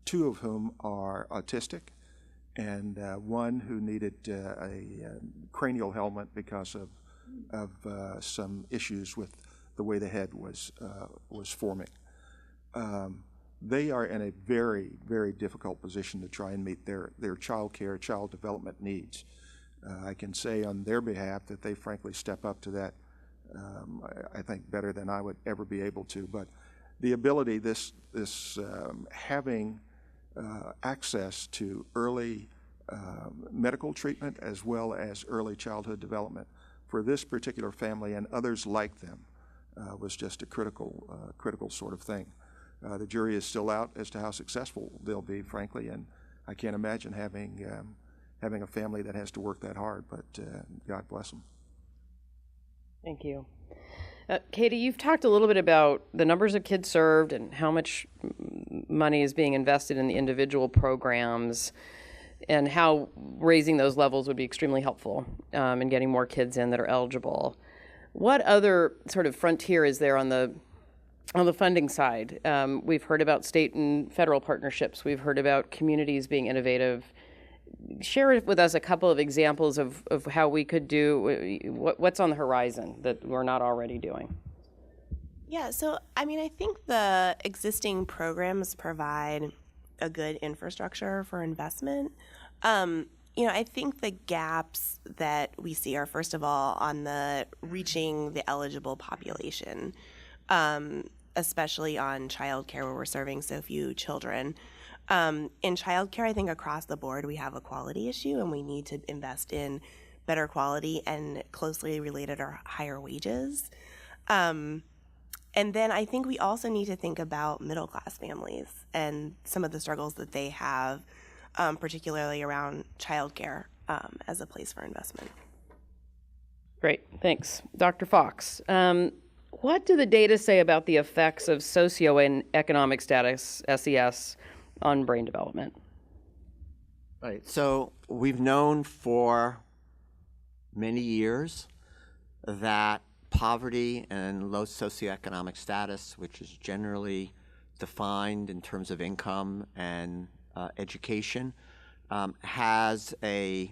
2 of whom are autistic, and one who needed a cranial helmet because of some issues with the way the head was forming. They are in a very, very difficult position to try and meet their child care, child development needs. I can say on their behalf that they frankly step up to that, I think, better than I would ever be able to. But the ability, having access to early medical treatment as well as early childhood development for this particular family and others like them was just a critical sort of thing. The jury is still out as to how successful they'll be, frankly, and I can't imagine having a family that has to work that hard, but God bless them. Thank you. Katie, you've talked a little bit about the numbers of kids served and how much money is being invested in the individual programs and how raising those levels would be extremely helpful in getting more kids in that are eligible. What other sort of frontier is there on the funding side? We've heard about state and federal partnerships. We've heard about communities being innovative. share with us a couple of examples of how we could do what's on the horizon that we're not already doing. Yeah, so I mean, I think the existing programs provide a good infrastructure for investment. I think the gaps that we see are, first of all, on the reaching the eligible population, especially on childcare where we're serving so few children. In childcare, I think across the board we have a quality issue, and we need to invest in better quality and closely related or higher wages. And then I think we also need to think about middle-class families and some of the struggles that they have, particularly around childcare as a place for investment. Great, thanks. Dr. Fox, what do the data say about the effects of socioeconomic status, SES, on brain development? Right, so we've known for many years that poverty and low socioeconomic status, which is generally defined in terms of income and education, has a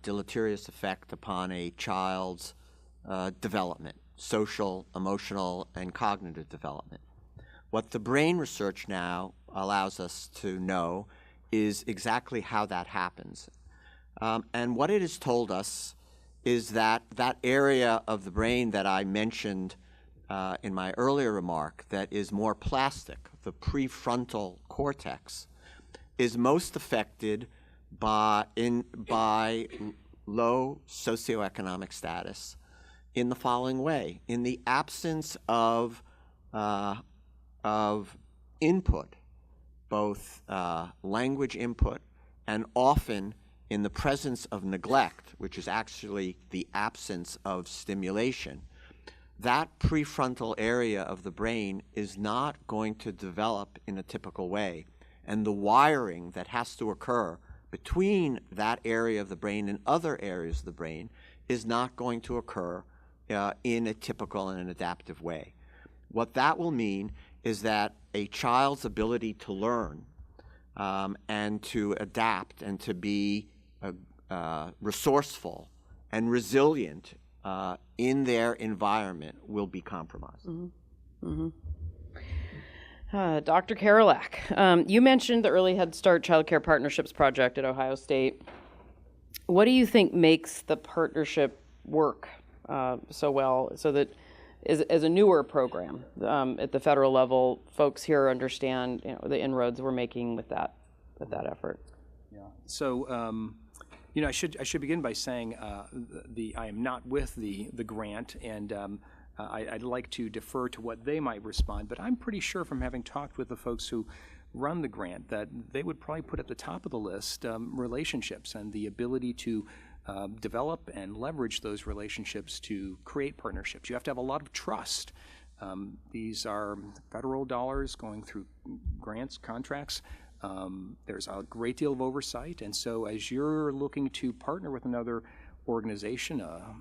deleterious effect upon a child's development, social, emotional, and cognitive development. What the brain research now allows us to know is exactly how that happens. And what it has told us is that that area of the brain that I mentioned in my earlier remark that is more plastic, the prefrontal cortex, is most affected by low socioeconomic status in the following way. In the absence of input, both language input and often in the presence of neglect, which is actually the absence of stimulation, that prefrontal area of the brain is not going to develop in a typical way. And the wiring that has to occur between that area of the brain and other areas of the brain is not going to occur in a typical and an adaptive way. What that will mean is that a child's ability to learn and to adapt and to be resourceful and resilient in their environment will be compromised. Mm-hmm. Mm-hmm. Dr. Karolak, you mentioned the Early Head Start Childcare Partnerships Project at Ohio State. What do you think makes the partnership work so well, so that as a newer program at the federal level, folks here understand the inroads we're making with that effort? Yeah. So I should begin by saying I am not with the grant, and I'd like to defer to what they might respond, but I'm pretty sure from having talked with the folks who run the grant that they would probably put at the top of the list relationships and the ability to develop and leverage those relationships to create partnerships. You have to have a lot of trust. These are federal dollars going through grants, contracts. There's a great deal of oversight, and so as you're looking to partner with another organization, a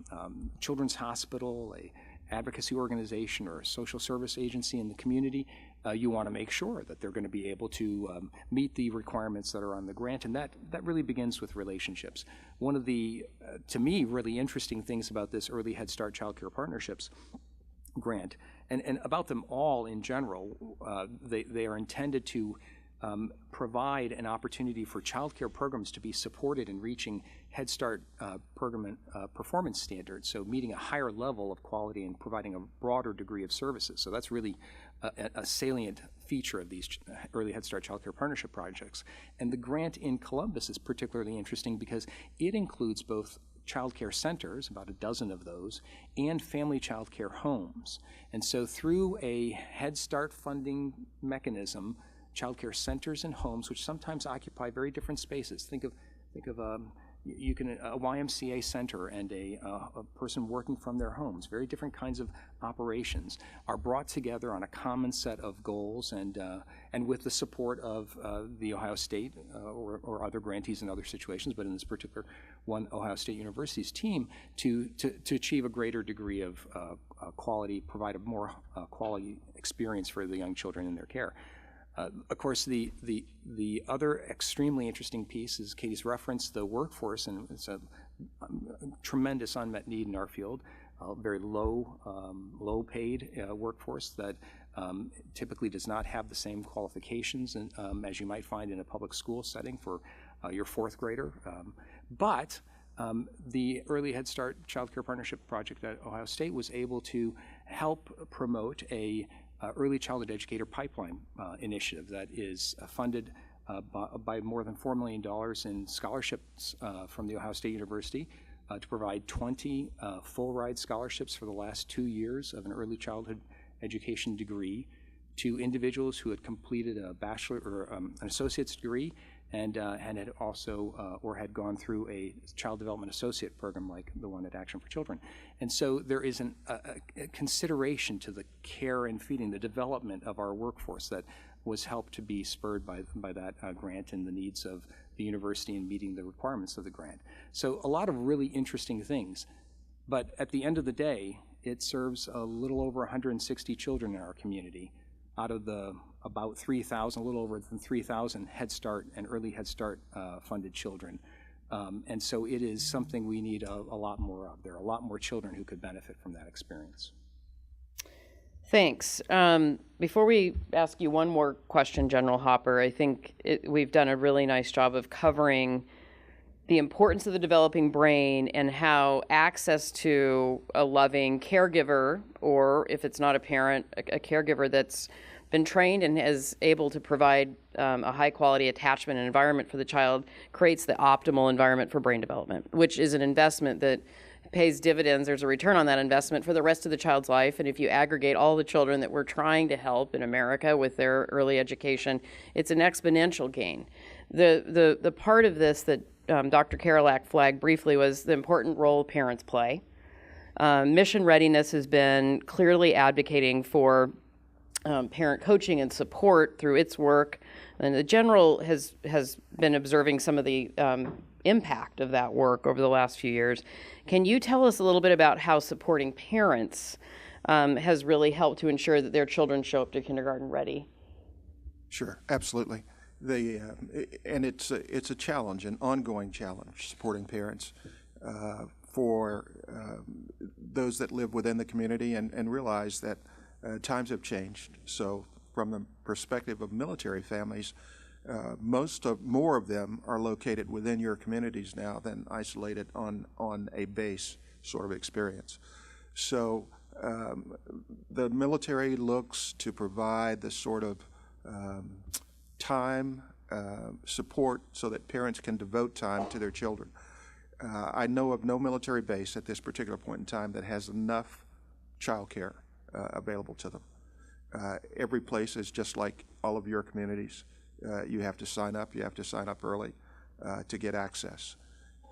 children's hospital, a advocacy organization, or a social service agency in the community, you want to make sure that they're going to be able to meet the requirements that are on the grant, and that really begins with relationships. One of the, to me, really interesting things about this Early Head Start Childcare Partnerships grant, and about them all in general, they are intended to provide an opportunity for childcare programs to be supported in reaching Head Start program performance standards, so meeting a higher level of quality and providing a broader degree of services. So that's really a salient feature of these Early Head Start Childcare Partnership projects. And the grant in Columbus is particularly interesting because it includes both childcare centers, about a dozen of those, and family childcare homes. And so through a Head Start funding mechanism, childcare centers and homes, which sometimes occupy very different spaces. Think of a YMCA center and a person working from their homes. Very different kinds of operations are brought together on a common set of goals, and with the support of the Ohio State or other grantees in other situations, but in this particular one, Ohio State University's team, to achieve a greater degree of quality, provide a more quality experience for the young children in their care. Of course, the other extremely interesting piece is Katie's referenced the workforce, and it's a tremendous unmet need in our field. Very low paid workforce that typically does not have the same qualifications as you might find in a public school setting for your fourth grader. But the Early Head Start Childcare Partnership Project at Ohio State was able to help promote a early childhood educator pipeline initiative that is funded by more than $4 million in scholarships from the Ohio State University to provide 20 full-ride scholarships for the last 2 years of an early childhood education degree to individuals who had completed a bachelor or an associate's degree and had also or had gone through a child development associate program like the one at Action for Children. And so there is a consideration to the care and feeding, the development of our workforce that was helped to be spurred by that grant and the needs of the university in meeting the requirements of the grant. So a lot of really interesting things. But at the end of the day, it serves a little over 160 children in our community out of the about 3,000, a little over than 3,000 Head Start and Early Head Start funded children. And so it is something we need a lot more of. There are a lot more children who could benefit from that experience. Thanks. Before we ask you one more question, General Hopper, I think we've done a really nice job of covering the importance of the developing brain and how access to a loving caregiver, or if it's not a parent, a caregiver that's been trained and is able to provide a high quality attachment and environment for the child, creates the optimal environment for brain development, which is an investment that pays dividends. There's a return on that investment for the rest of the child's life. And if you aggregate all the children that we're trying to help in America with their early education, it's an exponential gain. The part of this that Dr. Karolak flagged briefly was the important role parents play. Mission Readiness has been clearly advocating for parent coaching and support through its work. And the General has been observing some of the impact of that work over the last few years. Can you tell us a little bit about how supporting parents has really helped to ensure that their children show up to kindergarten ready? Sure, absolutely. And it's a challenge, an ongoing challenge, supporting parents for those that live within the community and realize that times have changed. So from the perspective of military families, more of them are located within your communities now than isolated on a base sort of experience. So the military looks to provide the sort of time, support so that parents can devote time to their children. I know of no military base at this particular point in time that has enough child care available to them. Every place is just like all of your communities. You have to sign up. You have to sign up early to get access.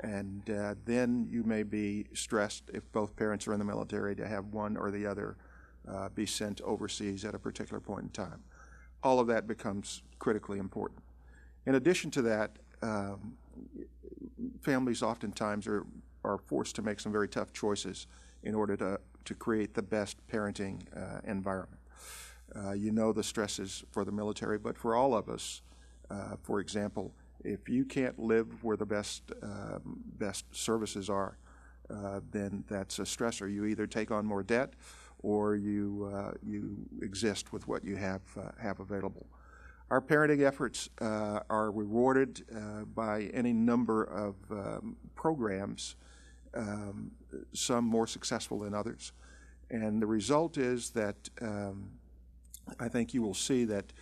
And then you may be stressed if both parents are in the military to have one or the other be sent overseas at a particular point in time. All of that becomes critically important. In addition to that, families oftentimes are forced to make some very tough choices in order to create the best parenting environment. You know the stresses for the military, but for all of us, for example, if you can't live where the best services are, then that's a stressor. You either take on more debt or you exist with what you have available. Our parenting efforts are rewarded by any number of programs, some more successful than others. And the result is that I think you will see that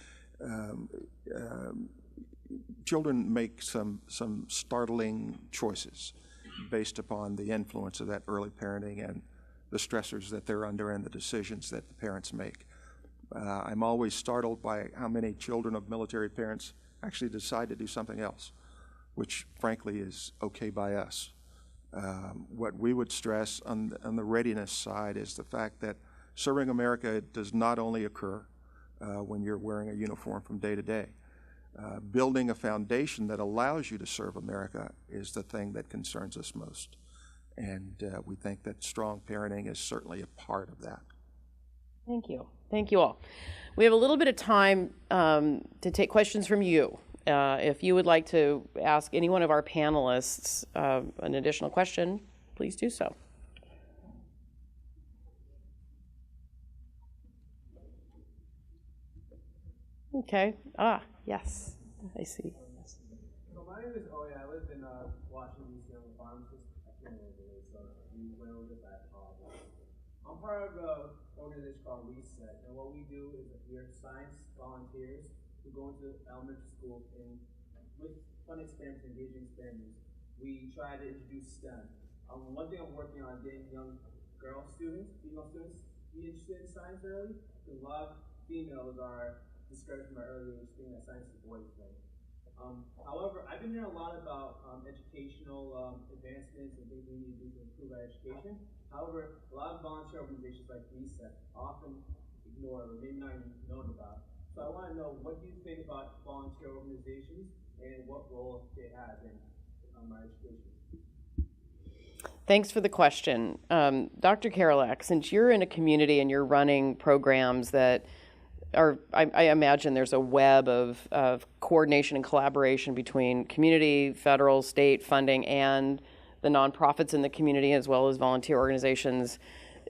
children make some startling choices based upon the influence of that early parenting and the stressors that they're under and the decisions that the parents make. I'm always startled by how many children of military parents actually decide to do something else, which frankly is okay by us. What we would stress on the readiness side is the fact that serving America does not only occur when you're wearing a uniform from day to day. Building a foundation that allows you to serve America is the thing that concerns us most. And we think that strong parenting is certainly a part of that. Thank you. Thank you all. We have a little bit of time to take questions from you. If you would like to ask any one of our panelists an additional question, please do so. Okay. Yes. I see. Yes. So my name is Oya. I live in Washington, D.C. on the farm. I can't remember the so if you went over this, I apologize. I'm part of an organization called Reset, and what we do is we are science volunteers who go into elementary schools and with fun experiments, engaging experiments, we try to introduce STEM. One thing I'm working on is getting young girl students, female students, be interested in science early, because a lot of females are discouraged from an early age, thinking that science is a boys' thing. However, I've been hearing a lot about educational advancements and things we need to do to improve our education. However, a lot of volunteer organizations like Reset often ignore or maybe not even known about. So I want to know, what do you think about volunteer organizations and what role they have in our education? Thanks for the question. Dr. Karolak, since you're in a community and you're running programs that I imagine there's a web of coordination and collaboration between community, federal, state funding, and the nonprofits in the community, as well as volunteer organizations.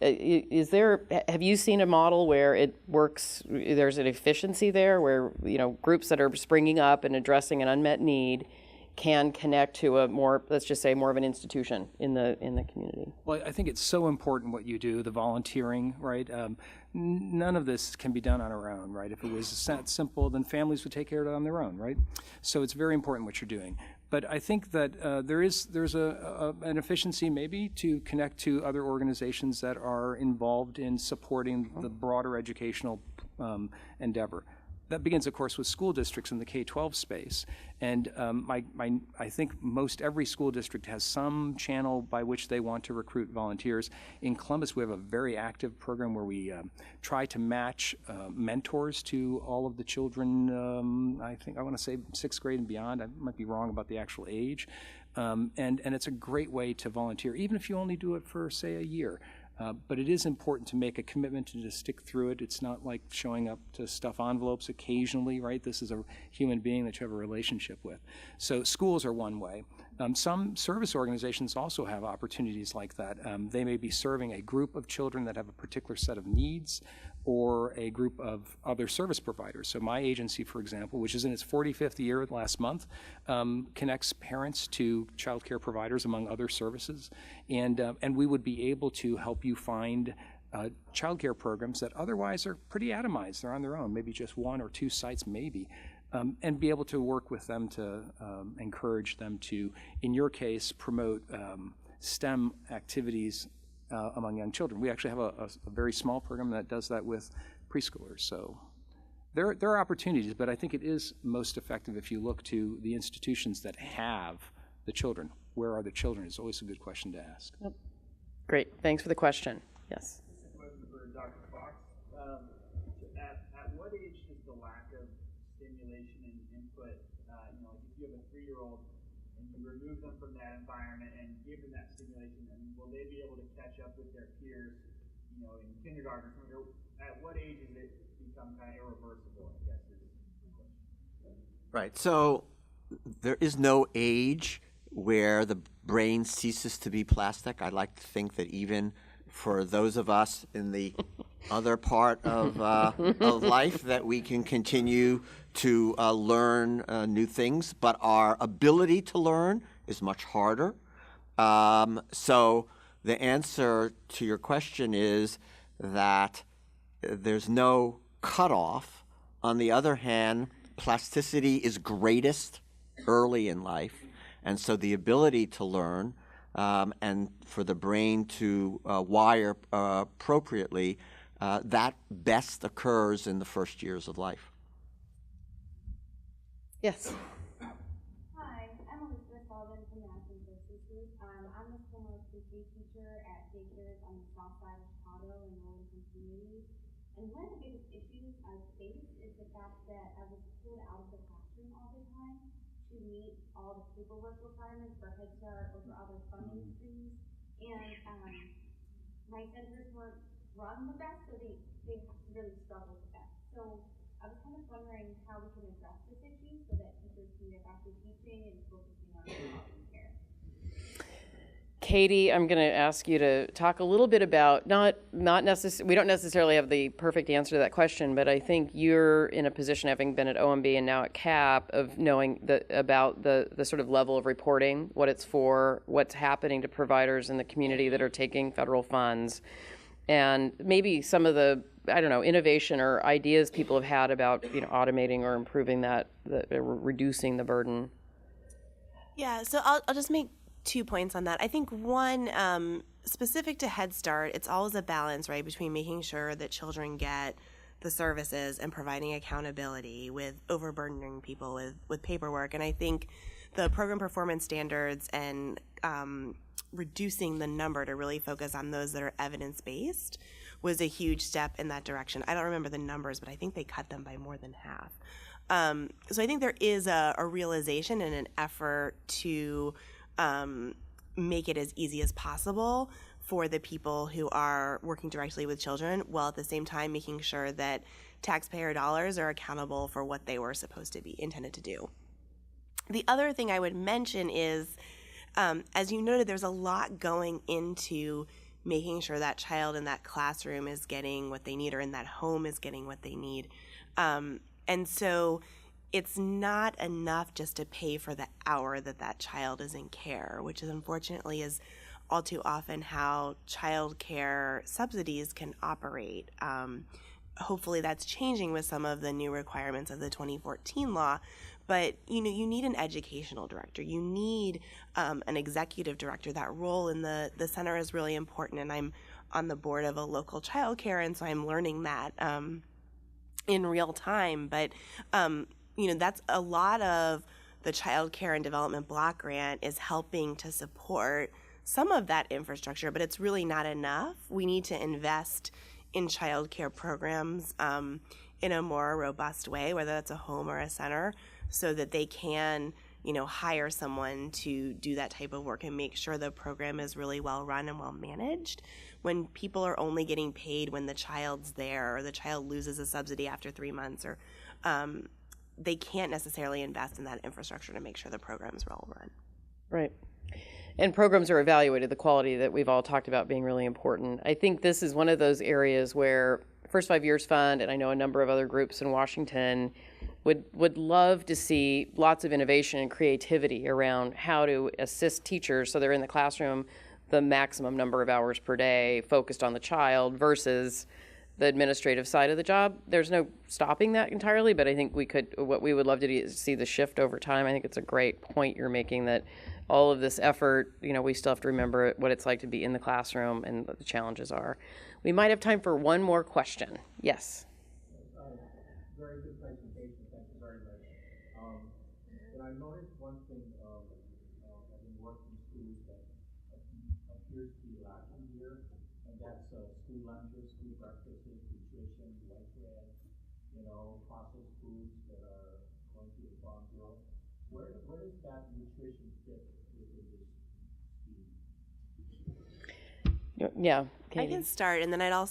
Have you seen a model where it works, there's an efficiency there, where groups that are springing up and addressing an unmet need can connect to a more, let's just say, more of an institution in the community? Well, I think it's so important what you do, the volunteering, right? None of this can be done on our own, right? If it was that simple, then families would take care of it on their own, right? So it's very important what you're doing. But I think that there's an efficiency maybe to connect to other organizations that are involved in supporting the broader educational endeavor. That begins, of course, with school districts in the K-12 space. And I think most every school district has some channel by which they want to recruit volunteers. In Columbus, we have a very active program where we try to match mentors to all of the children, I want to say 6th grade and beyond. I might be wrong about the actual age. And it's a great way to volunteer, even if you only do it for, say, a year. But it is important to make a commitment and to stick through it. It's not like showing up to stuff envelopes occasionally, right? This is a human being that you have a relationship with. So schools are one way. Some service organizations also have opportunities like that. They may be serving a group of children that have a particular set of needs, or a group of other service providers. So my agency, for example, which is in its 45th year last month, connects parents to childcare providers, among other services, and we would be able to help you find childcare programs that otherwise are pretty atomized. They're on their own, maybe just 1 or 2 sites, maybe, and be able to work with them to encourage them to, in your case, promote STEM activities among young children. We actually have a very small program that does that with preschoolers. So there are opportunities, but I think it is most effective if you look to the institutions that have the children. Where are the children is always a good question to ask. Yep. Great. Thanks for the question. Yes. This is a question for Dr. Fox. At what age does the lack of stimulation and input, if you have a 3-year-old and you remove them from that environment and give them that stimulation, will they be able to catch up with their peers, in kindergarten? At what age does it become kind of irreversible, I guess is the question. Right. So there is no age where the brain ceases to be plastic. I like to think that even for those of us in the other part of life, that we can continue to learn new things, but our ability to learn is much harder. So the answer to your question is that there's no cutoff. On the other hand, plasticity is greatest early in life, and so the ability to learn and for the brain to wire appropriately, that best occurs in the first years of life. Yes. Hi, I'm Elizabeth Sullivan from National Services. I'm a former pre-K teacher at daycares on the south side of Chicago in low-income communities. And one of the biggest issues I face is the fact that I was pulled out of the classroom all the time to meet all the paperwork requirements for Head Start or for other funding streams. And my centers weren't run the best, so they really struggle with that. So I was kind of wondering how we can address this issue so that teachers can get back to teaching and focusing on quality care. Katie, I'm going to ask you to talk a little bit about we don't necessarily have the perfect answer to that question, but I think you're in a position, having been at OMB and now at CAP, of knowing about the sort of level of reporting, what it's for, what's happening to providers in the community that are taking federal funds, and maybe some of the, I don't know, innovation or ideas people have had about, automating or improving reducing the burden. Yeah, so I'll just make 2 points on that. I think one, specific to Head Start, it's always a balance, right, between making sure that children get the services and providing accountability with overburdening people with paperwork. And I think the program performance standards and reducing the number to really focus on those that are evidence-based was a huge step in that direction. I don't remember the numbers, but I think they cut them by more than half. So I think there is a realization and an effort to make it as easy as possible for the people who are working directly with children, while at the same time making sure that taxpayer dollars are accountable for what they were supposed to be intended to do. The other thing I would mention is, as you noted, there's a lot going into making sure that child in that classroom is getting what they need, or in that home is getting what they need. And so it's not enough just to pay for the hour that child is in care, which is unfortunately is all too often how child care subsidies can operate. Hopefully that's changing with some of the new requirements of the 2014 law, but you need an educational director. You need an executive director. That role in the center is really important, and I'm on the board of a local childcare, and so I'm learning that in real time. But that's a lot of the Child Care and Development Block Grant is helping to support some of that infrastructure, but it's really not enough. We need to invest in child care programs in a more robust way, whether that's a home or a center, so that they can, hire someone to do that type of work and make sure the program is really well run and well managed. When people are only getting paid when the child's there, or the child loses a subsidy after 3 months, or they can't necessarily invest in that infrastructure to make sure the program's well run. Right. And programs are evaluated, the quality that we've all talked about being really important. I think this is one of those areas where First 5 Years Fund, and I know a number of other groups in Washington, would love to see lots of innovation and creativity around how to assist teachers so they're in the classroom the maximum number of hours per day focused on the child versus the administrative side of the job. There's no stopping that entirely, but I think what we would love to do is see the shift over time. I think it's a great point you're making, that all of this effort, we still have to remember what it's like to be in the classroom and what the challenges are. We might have time for one more question. Yes. Very good presentation. Thank you very much. And I noticed one thing, having worked in schools that appears to be lacking here, and that's school lunches, school breakfasts, nutrition, white bread, processed foods that are going to the farm bill. Where does that nutrition fit within this scheme? Yeah, Katie. I can start, and then I don't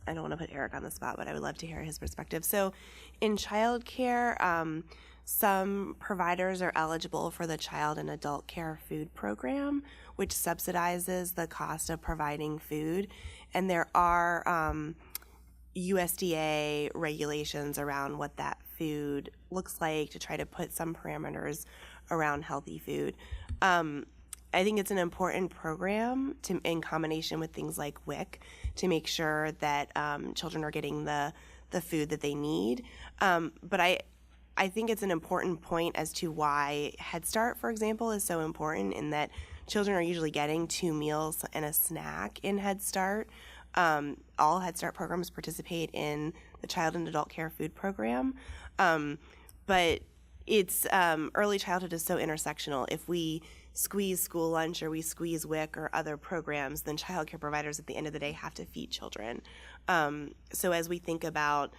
want to put Eric on the spot, but I would love to hear his perspective. So in childcare, some providers are eligible for the Child and Adult Care Food Program, which subsidizes the cost of providing food. And there are USDA regulations around what that food looks like to try to put some parameters around healthy food. I think it's an important program in combination with things like WIC to make sure that children are getting the food that they need. But I think it's an important point as to why Head Start, for example, is so important, in that children are usually getting 2 meals and a snack in Head Start. All Head Start programs participate in the Child and Adult Care Food Program. But it's early childhood is so intersectional. If we squeeze school lunch or we squeeze WIC or other programs, then child care providers at the end of the day have to feed children. So as we think about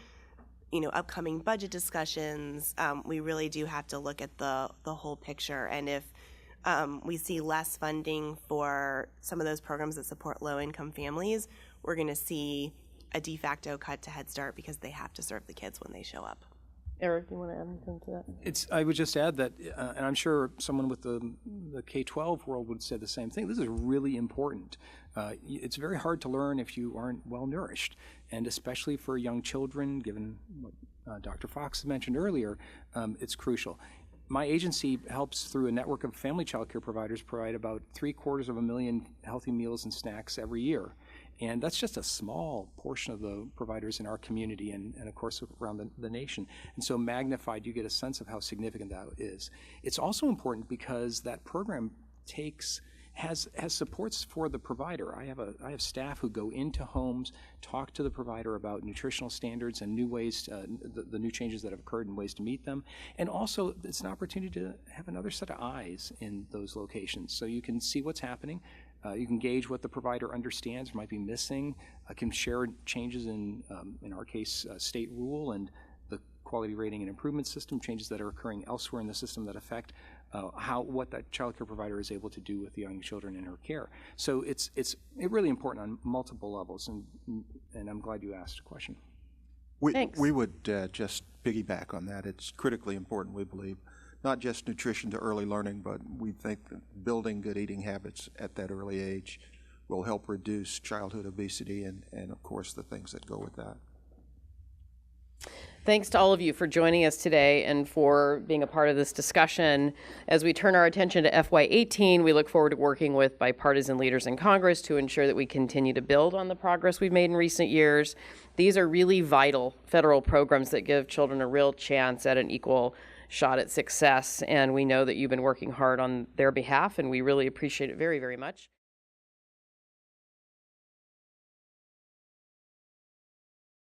upcoming budget discussions, we really do have to look at the whole picture. And if we see less funding for some of those programs that support low-income families, we're going to see a de facto cut to Head Start because they have to serve the kids when they show up. Eric, do you want to add anything to that? I would just add that, and I'm sure someone with the K-12 world would say the same thing, this is really important. It's very hard to learn if you aren't well nourished, and especially for young children, given what Dr. Fox mentioned earlier, it's crucial. My agency helps through a network of family child care providers provide about 750,000 healthy meals and snacks every year. And that's just a small portion of the providers in our community and of course, around the nation. And so magnified, you get a sense of how significant that is. It's also important because that program has supports for the provider. I have staff who go into homes, talk to the provider about nutritional standards and new ways, the new changes that have occurred and ways to meet them. And also, it's an opportunity to have another set of eyes in those locations, so you can see what's happening. You can gauge what the provider understands, might be missing, can share changes in our case, state rule and the quality rating and improvement system, changes that are occurring elsewhere in the system that affect what that child care provider is able to do with the young children in her care. So it's really important on multiple levels, and I'm glad you asked a question. Thanks. We would just piggyback on that. It's critically important, we believe, not just nutrition to early learning, but we think that building good eating habits at that early age will help reduce childhood obesity and of course, the things that go with that. Thanks to all of you for joining us today and for being a part of this discussion. As we turn our attention to FY18, we look forward to working with bipartisan leaders in Congress to ensure that we continue to build on the progress we've made in recent years. These are really vital federal programs that give children a real chance at an equal shot at success, and we know that you've been working hard on their behalf, and we really appreciate it very, very much.